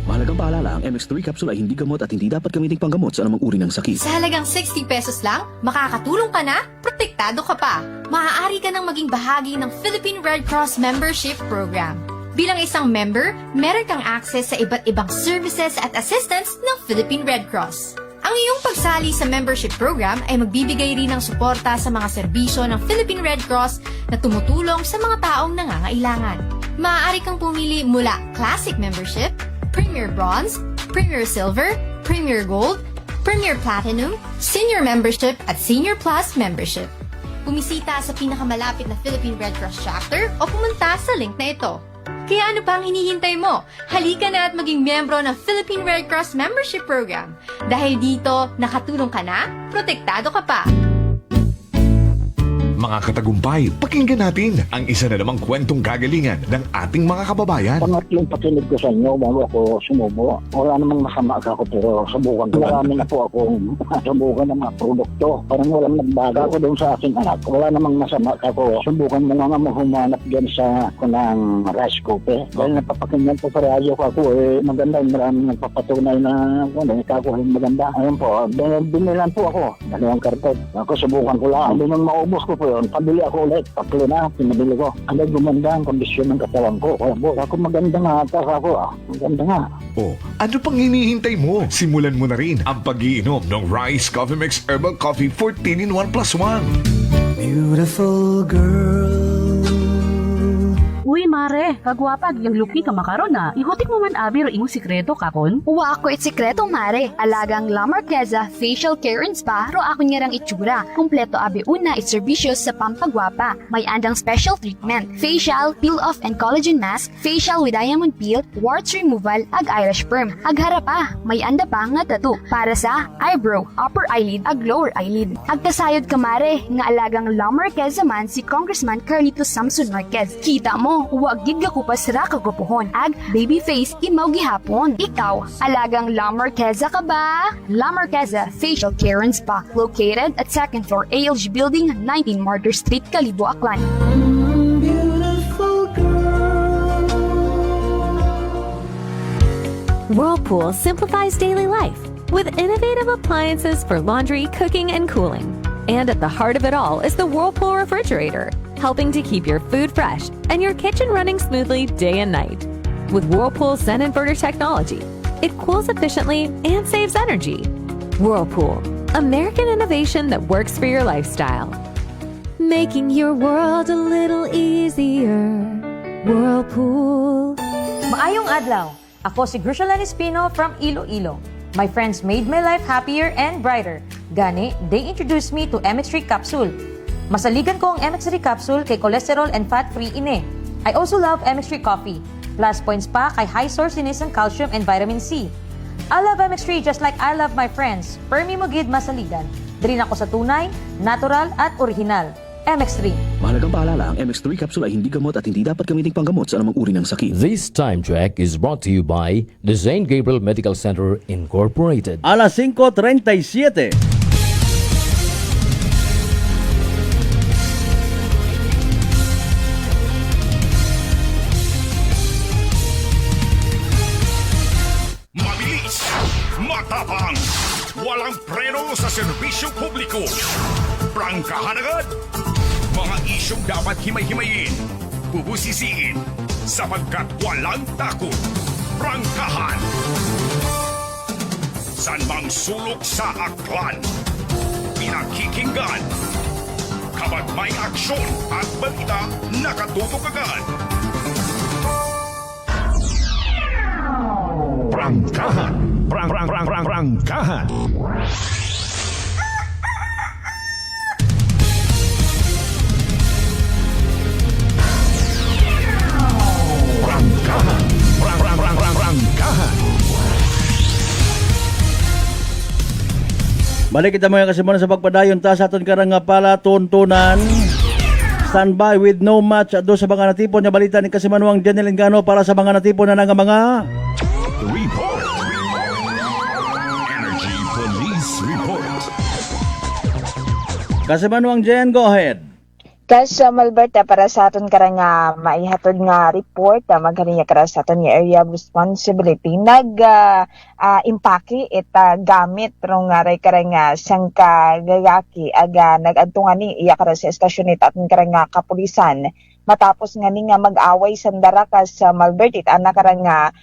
Mahalagang paalala, ang MX3 capsule ay hindi gamot at hindi dapat gamitin panggamot sa anumang uri ng sakit. Sa halagang 60 pesos lang, makakatulong ka na, protektado ka pa. Maaari ka nang maging bahagi ng Philippine Red Cross Membership Program. Bilang isang member, meron kang access sa iba't ibang services at assistance ng Philippine Red Cross. Ang iyong pagsali sa membership program ay magbibigay rin ng suporta sa mga serbisyo ng Philippine Red Cross na tumutulong sa mga taong nangangailangan. Maaari kang pumili mula Classic Membership, Premier Bronze, Premier Silver, Premier Gold, Premier Platinum, Senior Membership at Senior Plus Membership. Bumisita sa pinakamalapit na Philippine Red Cross chapter o pumunta sa link na ito. Kaya ano pa ang hinihintay mo? Halika na at maging miyembro ng Philippine Red Cross Membership Program. Dahil dito, nakatulong ka na, protektado ka pa. Mga katagumpay, pakinggan natin ang isa na namang kwentong kagalingan ng ating mga kababayan. Pangatlong pakinig ko sa inyo bago ako sumubo. Wala namang masama ako pero subukan ko. Marami na po akong subukan ng mga produkto. Parang walang nagbaga ako doon sa aking anak. Wala namang masama ako. Subukan mo nga humanap dyan sa kunang rice cooker. Dahil napapakinggan po sa radyo ko ako maganda. Maraming nagpapatunay na ako maganda. Ayun po, binilan po ako. 2 karton. Ako subukan ko lang. Hindi nang maubos ko po yun, pabili ako ulit. Tatlo na, pinabili ko. Ang gumanda ang kondisyon ng katawan ko. Kaya po, ako maganda nga ata ako Maganda nga. Oh, ano pang hinihintay mo? Simulan mo na rin ang pag-iinom ng Rice Coffee Mix Herbal Coffee 14 in 1 plus 1. Beautiful girl. Uy, mare, kagwapag, yung luki ka makaron na. Ihutik mo man abi ro imong sikreto kakon. Uwa ako sikreto, mare. Alagang La Marqueza Facial Care and Spa ro ako niyarang itsura. Kumpleto abi una iserbisyo sa pampagwapa. May andang special treatment, facial, peel-off and collagen mask, facial with diamond peel, warts removal, ag eyelash perm. Ag harapa, may anda pa nga tattoo para sa eyebrow, upper eyelid, ag lower eyelid. Ag kasayod ka, mare, nga alagang La Marqueza man si Congressman Carlito Samson Marquez. Kita mo, huwag gid ka kupas ra kagupuhon. Ag baby face imaw gihapon. Ikaw, alagang La Marqueza ka ba? La Marqueza Facial Care and Spa, located at 2nd floor ALG Building, 19 Martyr Street, Kalibo, Aklan. Whirlpool simplifies daily life with innovative appliances for laundry, cooking, and cooling. And at the heart of it all is the Whirlpool refrigerator, helping to keep your food fresh and your kitchen running smoothly day and night. With Whirlpool Zen Inverter technology, it cools efficiently and saves energy. Whirlpool, American innovation that works for your lifestyle. Making your world a little easier. Whirlpool. Maayong adlaw. Ako si Grishalan Espino from Iloilo. My friends made my life happier and brighter. Gani, they introduced me to MX3 capsule. Masaligan ko ang MX3 capsule kay cholesterol and fat-free ine. I also love MX3 coffee. Plus points pa kay high source inis ng calcium and vitamin C. I love MX3 just like I love my friends. Permi mo gid masaligan. Diri na ako sa tunay, natural at original. MX3. Mahalagang paalala, ang MX3 capsule ay hindi gamot at hindi dapat gamiting panggamot sa anumang uri ng sakit. This time check is brought to you by the St. Gabriel Medical Center Incorporated. Alas 5:37. Mabilis, matapang, walang preno sa serbisyo publiko. Prangkahan agad. Mga isyong dapat himay-himayin, bubusisiin, sapagkat walang takot. Prangkahan. San mang sulok sa aklan, pinakikinggan. Kapag may aksyon at balita, nakatutok agad. Prangkahan. Prangkahan. Balik kita mga kasimulan sa pagpadayon ta sa aton karang nga pala tuntunan. Standby with no match at do sa mga natipon nga balita ni Kasimanuang Janel Engano para sa mga natipon na nga mga Report. Energy Police Report. Kasimanuang Jen, go ahead. Kas Malberta para sa aton karang nga maihatod nga report magkaniya kara sa aton nga area of responsibility impake ita gamit rong ray karang nga sangka gagaki aga nagadtungan ni iya kara sa estasyon ita aton karang nga kapulisan matapos nga ni nga mag-away sandara kas Malbert it ana karang nga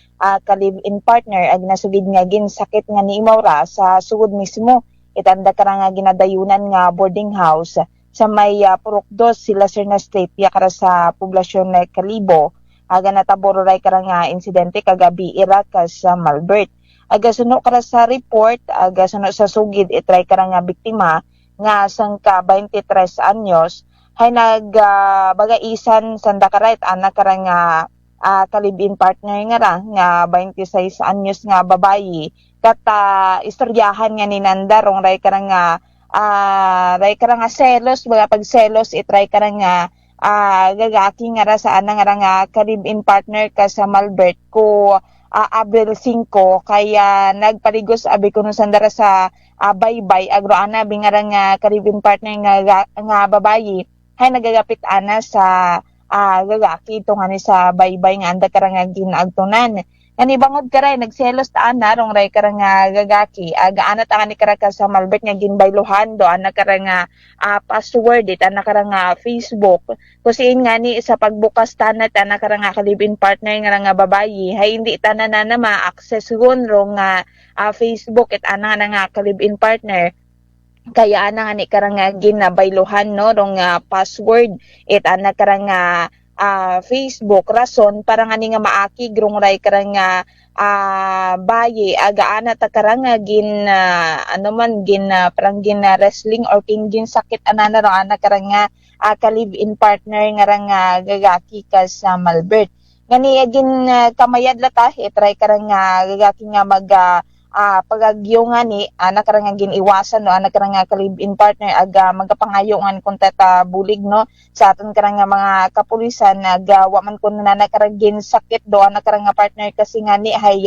ka-live-in partner ag nasugid nga ginsakit nga ni Imaura sa sugod mismo itanda karang nga ginadayunan nga boarding house sa may Purok 2 sila Serna State ya kara sa poblasyon na Kalibo aga nataboro ray kara nga insidente kagabi ira sa Malbert aga suno kara sa report aga suno sa sugid itray kara nga biktima nga sangka 23 anyos hay bagaisan sanda kara it ana kara nga ka-live-in partner nga ra nga 26 anyos nga babayi kat istoryahan nga ninanda rong ray kara nga ray karang nga selos baga pag selos itry karang nga gagaki nga ra sa ana nga nga ka-live-in partner ka sa Malbert ko Abril 5 kaya nagpaligos abi kuno sandara sa baybay agro ana bingara nga ka-live-in partner nga babayi hay nagagapit ana sa gagaki ito nga ni sa baybay nga anda karang nga ginagtunan Kani bangod karay nagselos ta ana rong ray karang gagaki gaana ta ni kara ka sa Malbert nga ginbaylohan do ana karang password it ana karang Facebook kusin nga ni sa pagbukas tanat ana karang ka-live-in partner nga babayi hay hindi tanan na ma-access gon rong Facebook it ana nga ka-live-in partner kaya ana nga ni karang ginabaylohan no rong password it ana karang Facebook rason para nga ni nga maaki grong ray karang bayi agaana ta karang gin parang gin wrestling or king gin sakit anana ro ana karang ka-live-in partner nga rang gagaki ka sa Malbert ngani gin kamayad lata try karang gagaki nga mag pagagyo nga ni anak karang nga giniwasan no anak karang nga ka-live-in partner aga magapangayo nga kun tata bulig no sa aton karang nga mga kapulisan wa man kun nanak karang sakit do anak karang nga partner kasi nga ni hay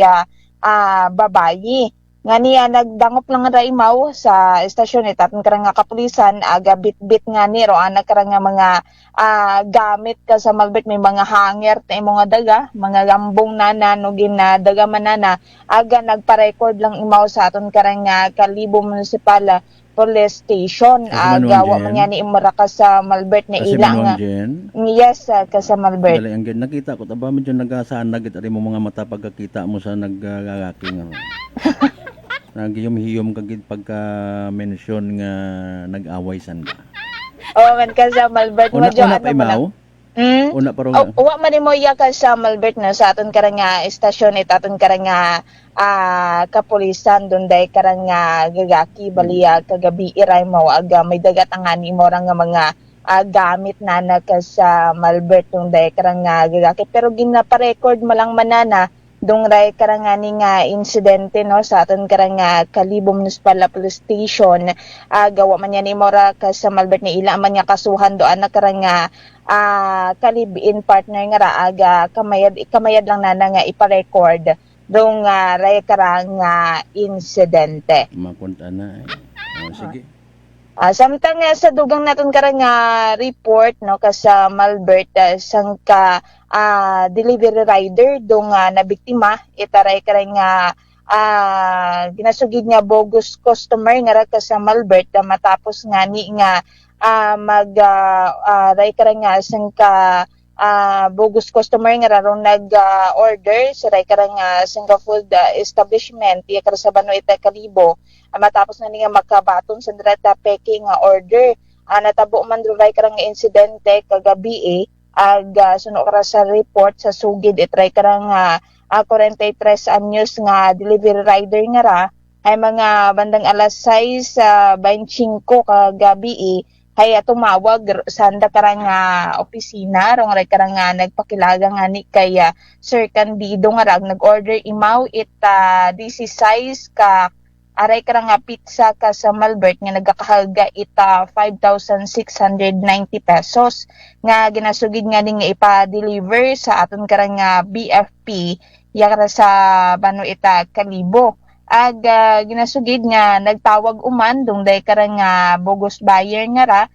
babayi nga niya nagdangop lang ra imaw sa estasyon ni aton karang nga kapulisan aga bit nga ni ro anak karang nga mga gamit ka sa Malbert may mga hanger ta imo nga daga mga gambong nana no ginadaga manana aga nagpa-record lang imaw sa aton karang nga Kalibo Municipal Police Station aga wa man ni imara ka sa Malbert na ila nga yes ka sa Malbert dali ang nakita ko taba medyo nagasaan nagit ari mo mga mata pagkakita mo sa naggagaki nga nagyom-hiyom kagid pagka mention nga nag-away sanda. Man ka sa Malbert mo jo ano mo. Una pero wa man mo iya ka sa Malbert no sa aton karang estasyon it aton karang kapulisan dunday karang gagaki baliya kagabi iray mo aga may dagat ang ani mo ra nga mga gamit na ka sa Malbert dunday karang gagaki pero ginaparecord malang manana dungray karangani nga insidente no sa aton karang Kalibo Municipal Police Station gawa man yan ni mora ka sa Malbert ni ila man nga kasuhan do anak karang ka-live-in partner nga ra aga kamayad lang nana nga ipa-record dong ray karang insidente makunta na sige samtang sa dugang naton karang report no ka sa Malbert sang ka delivery rider dong nabiktima itaray karang ginasugid nga bogus customer nga ra ka sa Malbert matapos nga ni nga ray karang sang ka bogus customer nga raron nag-order sa ray karang sang food establishment iya kara sa Bano ita Kalibo matapos na nga magkabaton sa direta peke nga order natabo man ray karang insidente kagabi suno kara sa report sa sugid itray karang 43 anyos nga delivery rider nga ra ay mga bandang alas 6:25 kagabi hay tumawag sanda karang opisina rong ray karang nagpakilaga nga ni kay Sir Candido nga rag nag-order imaw it 16 ka aray karang pizza ka sa Malbert nga nagakahalga ita 5,690 pesos nga ginasugid nga ning ipa-deliver sa aton karang BFP yakara sa Bano ita Kalibo ginasugid nga nagtawag uman dungday karang bogus buyer nga ra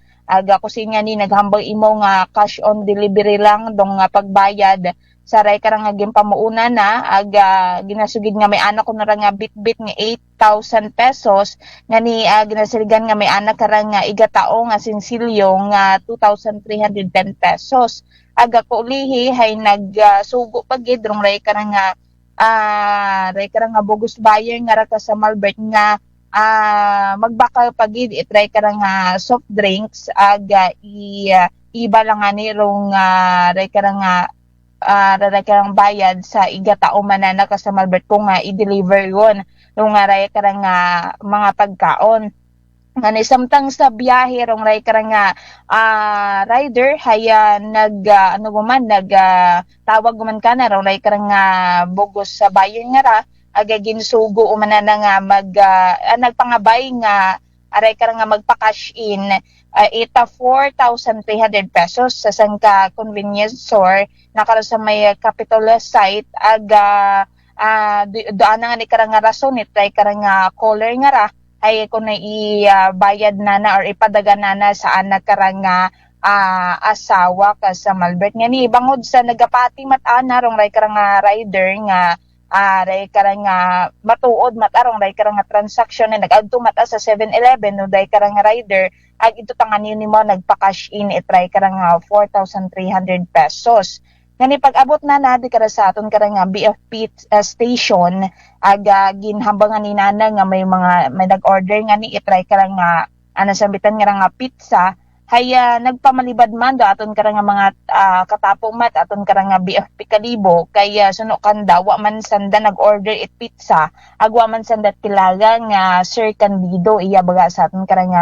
kusin nga ni naghambal imo nga cash on delivery lang dong pagbayad sa ray karang gimpamuuna na ginasugid nga may anak ko na ra nga bitbit nga 8,000 pesos nga ni ginasiligan nga may anak karang igatao nga sinsilyo nga 2,310 pesos ko ulihi hay nagsugo pagid rong ray karang ray karang bogus buyer nga ra ka sa Malbert nga magbakal pagid itry karang soft drinks iba lang ni rong ray karang bayad sa igatao manana ka sa Malbert kung i-deliver yon rong ray karang mga pagkaon ngani samtang sa biyahe rong ray karang rider haya tawag man kana rong ray karang bugos sa buyer nga ra ginsugo umanana nga nagpangabay nga aray karang magpa-cash in ita 4,300 pesos sa sangka convenience store nakara sa may Capitol site doon nga ni karang rason itay karang caller nga ra ay kung na ibayad na or ipadaga na sa anak karang asawa ka sa Malbert nga ni bangod sa nagapati matana rong ray karang rider nga ray karang matuod matarong ray karang transaction na nag-adto mata sa 7-Eleven no day karang rider ag ito tanganin nimo nagpa-cash in itry karang 4,300 pesos. Ngani pag-abot na di kara sa aton karang BFP station ag ginhambangan ni nana nga may nag-order nga ni itry karang sambitan nga pizza haya nagpamalibad man do aton karang mga katapong mat aton karang BFP Kalibo kaya suno kanda wa man sanda nag-order it pizza agwa man sanda kilala nga Sir Candido iya baga sa aton karang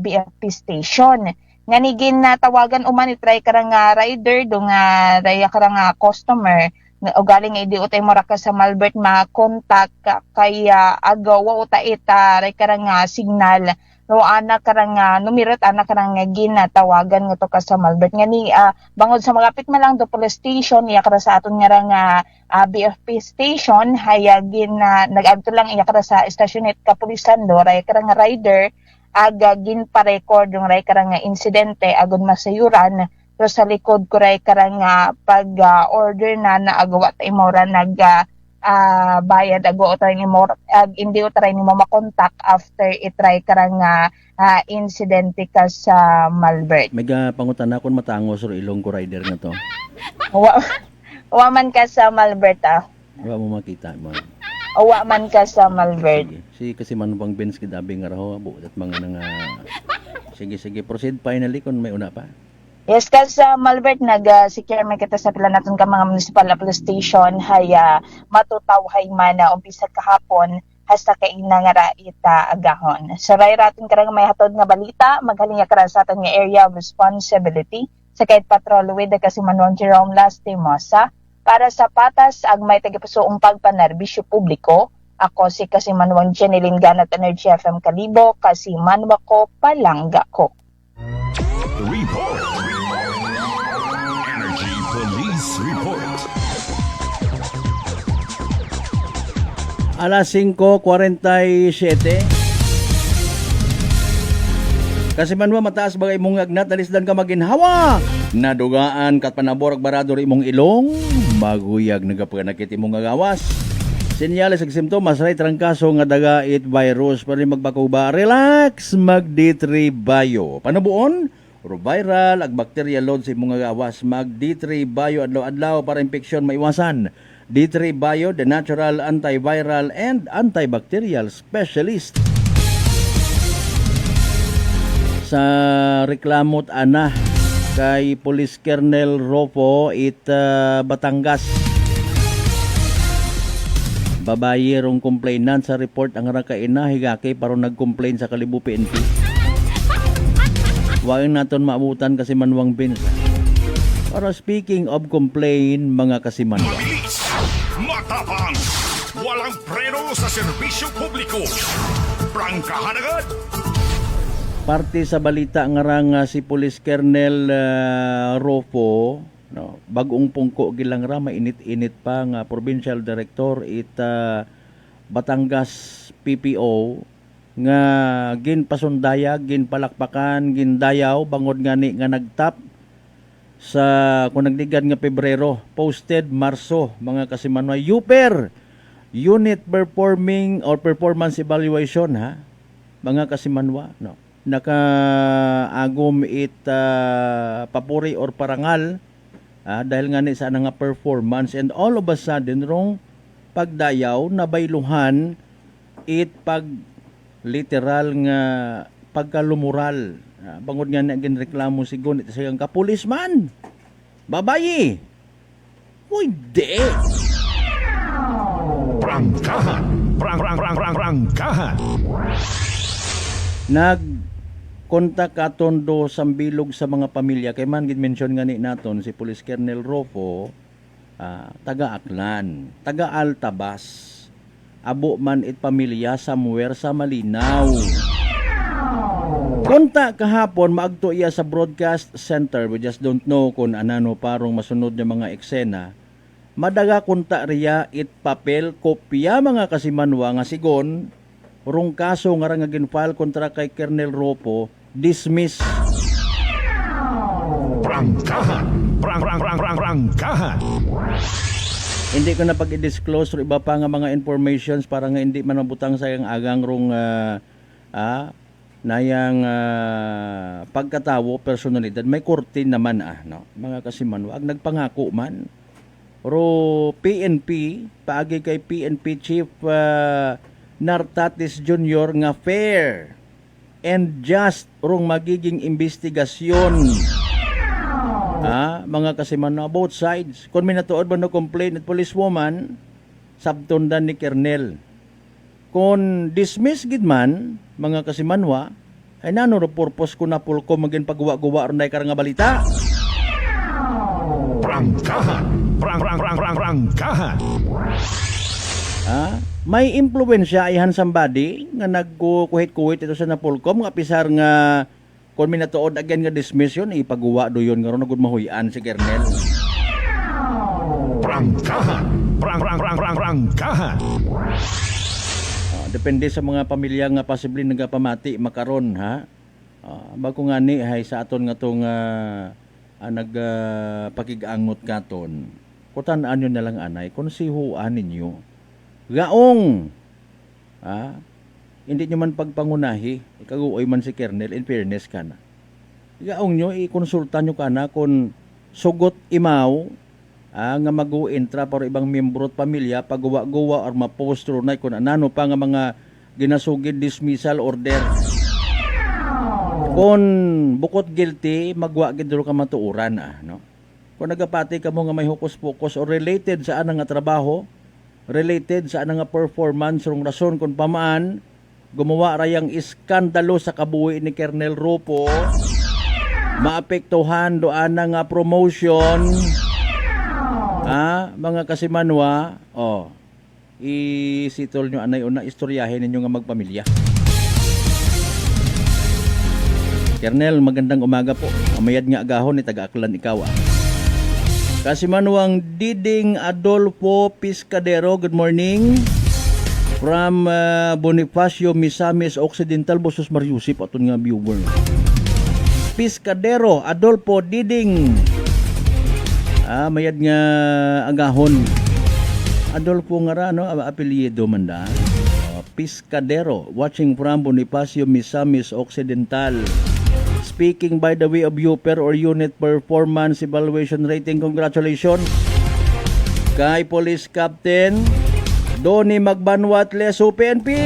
BFP station ngani ginatawagan uman itry karang rider do nga raya karang customer o galing nga idi utay mo ra ka sa Malbert ma-contact kaya agawa uta ita ray karang signal no anak karang numirot anak karang ginatawagan nga to ka sa Malbert ngani bangod sa magapit man lang do police station iya kara sa aton nga rang BFP station haya nag-adto lang iya kara sa stationet kapulisan do ray karang rider aga ginpa-record yung ray karang insidente agud masayuran pero sa likod ko ray karang pag order na agawa ta imora bayad ago utay ni mo hindi utay ni mo makontak after itry karang insidente ka sa Malbert. May pangutan akon matangos ro ilong ko rider nga to. Wa man ka sa Malbert Wa mo makita mo. Wa man ka sa Malbert. Si kasi man bang Benz kidabi nga raho abo at mga nang sige proceed finally kun may una pa. Yes, kasi sa Malbert, nag-secure may kita sa pila natin ka mga municipal police station, haya matutawhay man na umpisa kahapon, hasta kay nga ita agahon. So, ray ratin karang may hatod nga balita, maghalinga kara sa atin nga area of responsibility, sa kahit patrol with kasi Manuel Jerome Lastimosa, para sa patas, ag may tagipusoong pagpanerbisyo publiko, ako si kasi Manuel Jeneline Ganat Energy FM Kalibo, kasi manwa ko palangga ko. Report! Energy Police Report. Alas 5:47. Kasi manwa mataas bagay mong agnat alisdan ka maginhawa. Nadugaan kat panaborag barador imong ilong, maguyag nagapanakit imong agawas. Senyales ag simptomas ray trangkaso nga dagait virus pero magbakuba. Relax, mag D3 Bio. Panabuon? Viral ag bacterial load sa imong agawas. Mag D3 Bio adlaw-adlaw para infeksyon maiwasan. D3 Bio, the natural antiviral and antibacterial specialist. Sa reklamot ana kay Police Colonel Ropo Batangas. Babaye rong complainant sa report ang rakaina higake paron nag-complain sa Kalibo PNP. Wain naton maabutan kasi manwang Benz. Para speaking of complain mga kasimanwa. Mabilis, matapang, walang preno sa serbisyo publiko. Prangkahan agad. Parte sa balita nga si Police Colonel Ropo, no, bagong pungko gilang ra mainit-init pa nga provincial director Batangas PPO nga ginpasundayag, ginpalakpakan, gindayaw bangod ngani nga nagtap sa kung nagdigad nga Pebrero, posted Marso mga kasimanwa UPER unit performing or performance evaluation mga kasimanwa no nakaagom papuri or parangal dahil nga ni sa nga performance and all of a sudden rong pagdayaw nabayluhan pag literal nga pagkalumural bangod nga naging reklamo sigon ito siyang kapulisman babayi hindi Prangkahan nagkontak aton do sambilog sa mga pamilya kay man gid mention nga ni naton si Police Colonel Ropo taga Aklan taga Altabas abo man pamilya somewhere sa Malinaw. Konta kahapon maagto iya sa broadcast center, we just don't know kung anano parong masunod ng mga eksena. Madaga konta riya papel kopya mga kasimanwa nga sigon rong kaso nga nga ginfile kontra kay Colonel Ropo dismiss. Prangkahan. Hindi ko na pag-i-disclose or iba pa nga mga informations para nga hindi man mabutang sa yung agang rong nayang pagkatawo, personalidad. May kurtin naman no? Mga kasimanwa, ag nagpangako man. Pero PNP, paagi kay PNP Chief Nartatis Jr. nga fair and just rong magiging investigasyon. Mga kasimanwa, both sides. Kung minatuod ba no complaint at policewoman, sabtundan ni Kernel. Kung dismiss gid man, mga kasimanwa, ay nano ro purpose ko na pulko maging pagguwa-guwa ron na nga balita. Prangkahan. Prangkahan. May impluwensya ayhan somebody nga nagkukuhit-kuhit ito sa napulkom nga pisar nga kung minatuod again nga dismiss yun, ipagawa do yun nga ron nagud mahuyan si Kernel. Prangkahan. Prangkahan. Depende sa mga pamilya nga posible nagapamati makaron bago nga ni hay sa aton nga tong nagpakigangot katon. Kutan-an yun na lang anay kung sihuan ninyo. Gaong hindi nyo man pagpangunahi, ikaguoy man si Kernel, in fairness ka na. Gaong nyo, ikonsulta nyo ka na kung sugot imaw nga mag-uintra para ibang miyembro at pamilya, pagawa-gawa or mapostro na kung anano pa nga mga ginasugid dismissal order. Kung bukod guilty, magwa-gid ka matuuran. No? Kung nagapati ka mo nga may hukos-pukos or related sa anang nga trabaho, related sa anang nga performance, rong rason kung pamaan, gumawa rayang iskandalo sa kabuhi ni Kernel Rupo, maapektuhan doan na nga promotion, mga kasimanwa, isitol nyo anay una, istoryahin ninyo nga magpamilya. Kernel, magandang umaga po. Amayad nga agahon ni taga-Aklan ikaw. Kasimanwang Diding Adolfo Piscadero, good morning. From Bonifacio, Misamis Occidental, Bosos Mariusip, aton nga viewer. Piscadero, Adolfo Diding. Mayad nga agahon. Adolfo nga ra, no? Apelyido man da. Piscadero, watching from Bonifacio, Misamis Occidental. Speaking by the way of UPER or Unit Performance Evaluation Rating, congratulations. Kay Police Captain Donnie Magbanwat Leso PNP.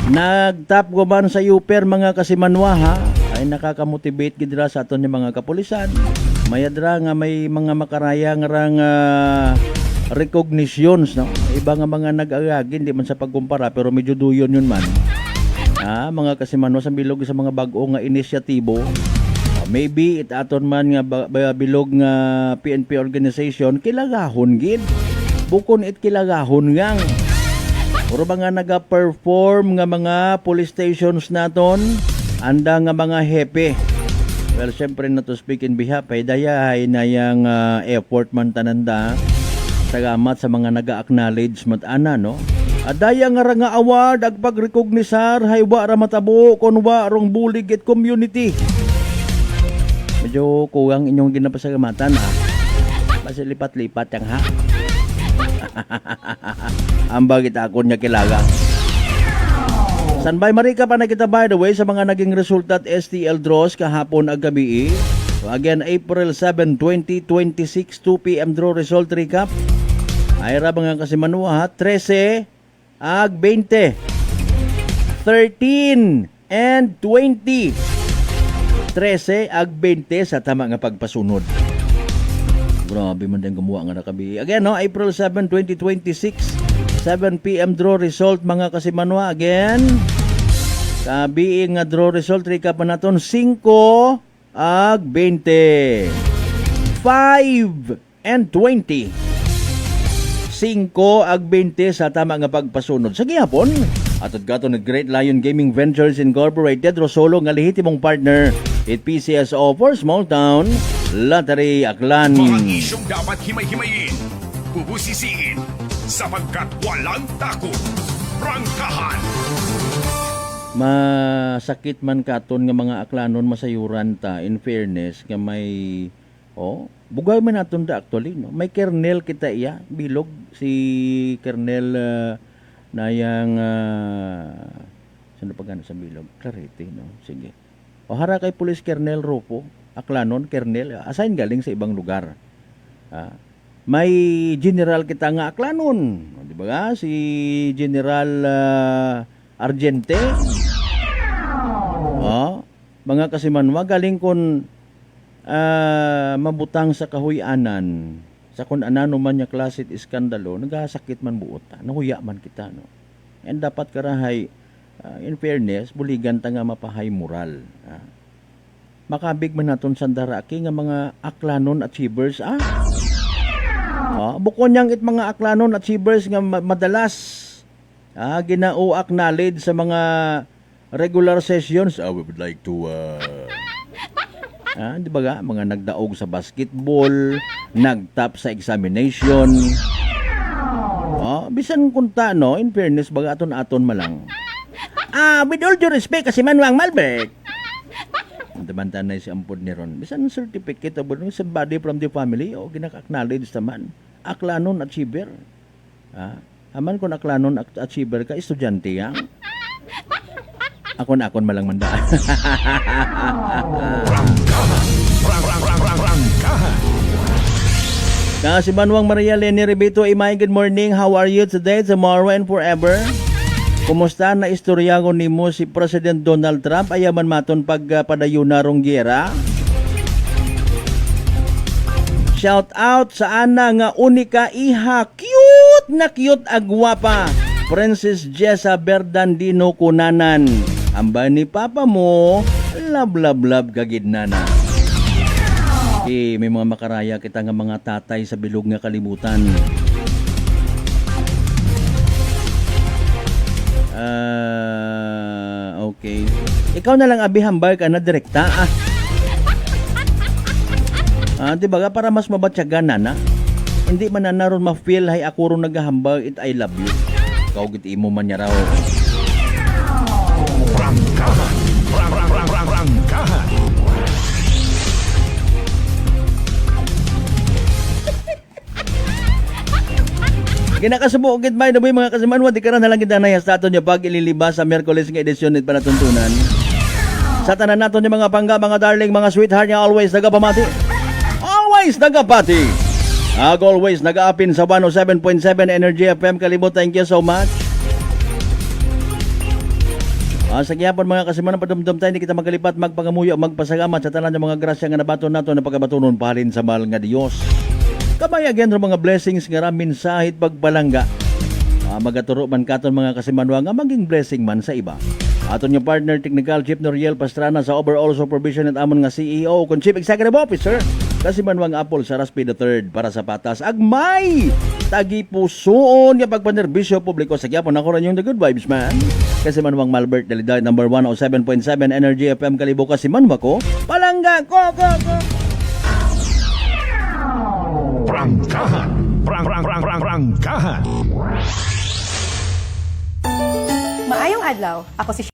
Nagtap guman sa UPER mga kasimanwa ay nakakamotivate gidra sa aton ni mga kapulisan. Mayadra nga may mga makarayang rang recognitions, no? Iba nga mga nag-agagin di man sa pagkumpara pero medyo duyon yun man. Mga kasimanwa sa bilog sa mga bag-o nga inisyatibo. Maybe it aton man nga bilog nga PNP organization kilagahon gid. Bukon it kilagahon ngang. Puro mga naga-perform nga mga police stations naton, anda nga mga hepe. Well, syempre na to speak in behalf ay dayahay na yung effort man tananda. Salamat sa mga naga-acknowledge matana, no? Adaya nga nga award ag pagrecognisar haywa ra matabo kon wa rong bulig at community. Medyo kuwang inyong ginapasagamatan Basta lipat-lipat yang Amba kita akon niya kilaga. Sanbay Marika pa na kita by the way sa mga naging resulta at STL draws kahapon ag gabi. So again, April 7, 2026, 2 p.m. draw result recap. Ayra mga kasimanwa 13 ag 20, 13 and 20. 13 ag 20 sa tama nga pagpasunod. Grabe man din gumawa nga nakabi. Again, no, April 7, 2026, 7 p.m. draw result mga kasimanwa. Again, kabi nga draw result recap na naton 5 ag 20, 5 and 20. 5 ag 20 sa tama nga pagpasunod. Sa gihapon, atod gato ng Great Lion Gaming Ventures Incorporated, Rosolo nga lehitimong partner at PCSO for Small Town Lottery Aklan. Mga isyong dapat himay-himayin, bubusisiin, sapagkat walang takot. Prangkahan. masakit man katon nga mga aklanon masayuran ta in fairness nga may bugay man naton da actually no. May kernel kita iya bilog si kernel nayang sino pa gana sa bilog Clarete no. Sige. O hara kay Police Kernel Rufo aklanon kernel assign galing sa ibang lugar. May general kita nga aklanon, di ba nga? Si General Argente. Mga kasimanwa galing kon mabutang sa kahuyanan sa kun anano man nya klasit iskandalo nagasakit man buot nahuya man kita no. And dapat karahay in fairness buligan ta nga mapahay moral. Makabig man naton sandara ki nga mga aklanon achievers bukon yang it mga aklanon achievers nga madalas ginao-acknowledge sa mga regular sessions. We would like to di ba ga mga nagdaog sa basketball, nagtap sa examination. Bisan kunta no, in fairness baga aton malang. With all due respect kasi Manuang Malbert. Damantan na si ampod ni Ron. Bisan certificate of somebody from the family ginak-acknowledge naman. Aklanon achiever. Aman kon aklanon achiever ka estudyante yang. Akon malang manda. Si Manuang Maria Leni Ribito, Imay, good morning. How are you today, tomorrow, and forever? Kumusta na istoryagon nimo si President Donald Trump ayaman maton pagpadayon na rong giyera? Shout out sa ana nga unika iha, cute na cute agwapa. Princess Jessa Berdandino Kunanan. Amba ni papa mo, love kagidnana. May mga makaraya kita nga mga tatay sa bilog nga kalibutan. Okay. Ikaw na lang abihambay ka na direkta. Di ba para mas mabatyagan na hindi man na naroon ma-feel hay ako ron naghahambag it I love you. Ikaw giti mo man niya raw. Prangkahan. Ginakasubo gid may naboy mga kasimanwa di karon halang gidanay sa aton nya pag ililibas sa Miyerkules nga edisyon nit panatuntunan. Sa tanan naton nya mga pangga, mga darling, mga sweetheart nya always nagapamati. Always nagapati. Always nagaapin sa 107.7 Energy FM Kalibot. Thank you so much. Sa gyapon mga kasimanwa padumdum tayo, hindi kita magkalipat, magpangamuyo, magpasalamat sa tanan nya mga grasya nga nabaton nato na pagabatunon pahalin sa mahal nga Dios. Kabayagan ro mga blessings nga ramin sahit pagbalangga. Magaturo man katon mga kasimanwa nga maging blessing man sa iba. Aton yung partner technical Chief Noriel Pastrana sa overall supervision at amon nga CEO kon Chief Executive Officer Kasimanwang Apple sa Raspi III para sa patas agmay tagipusoon nga pagpanerbisyo publiko sa gyapon ako ran yung the good vibes man. Kasimanwang Malbert Dalidad number 107.7 Energy FM Kalibo Kasimanwa ko palangga ko. Prangkahan. Prangkahan. Maayong adlaw. Ako si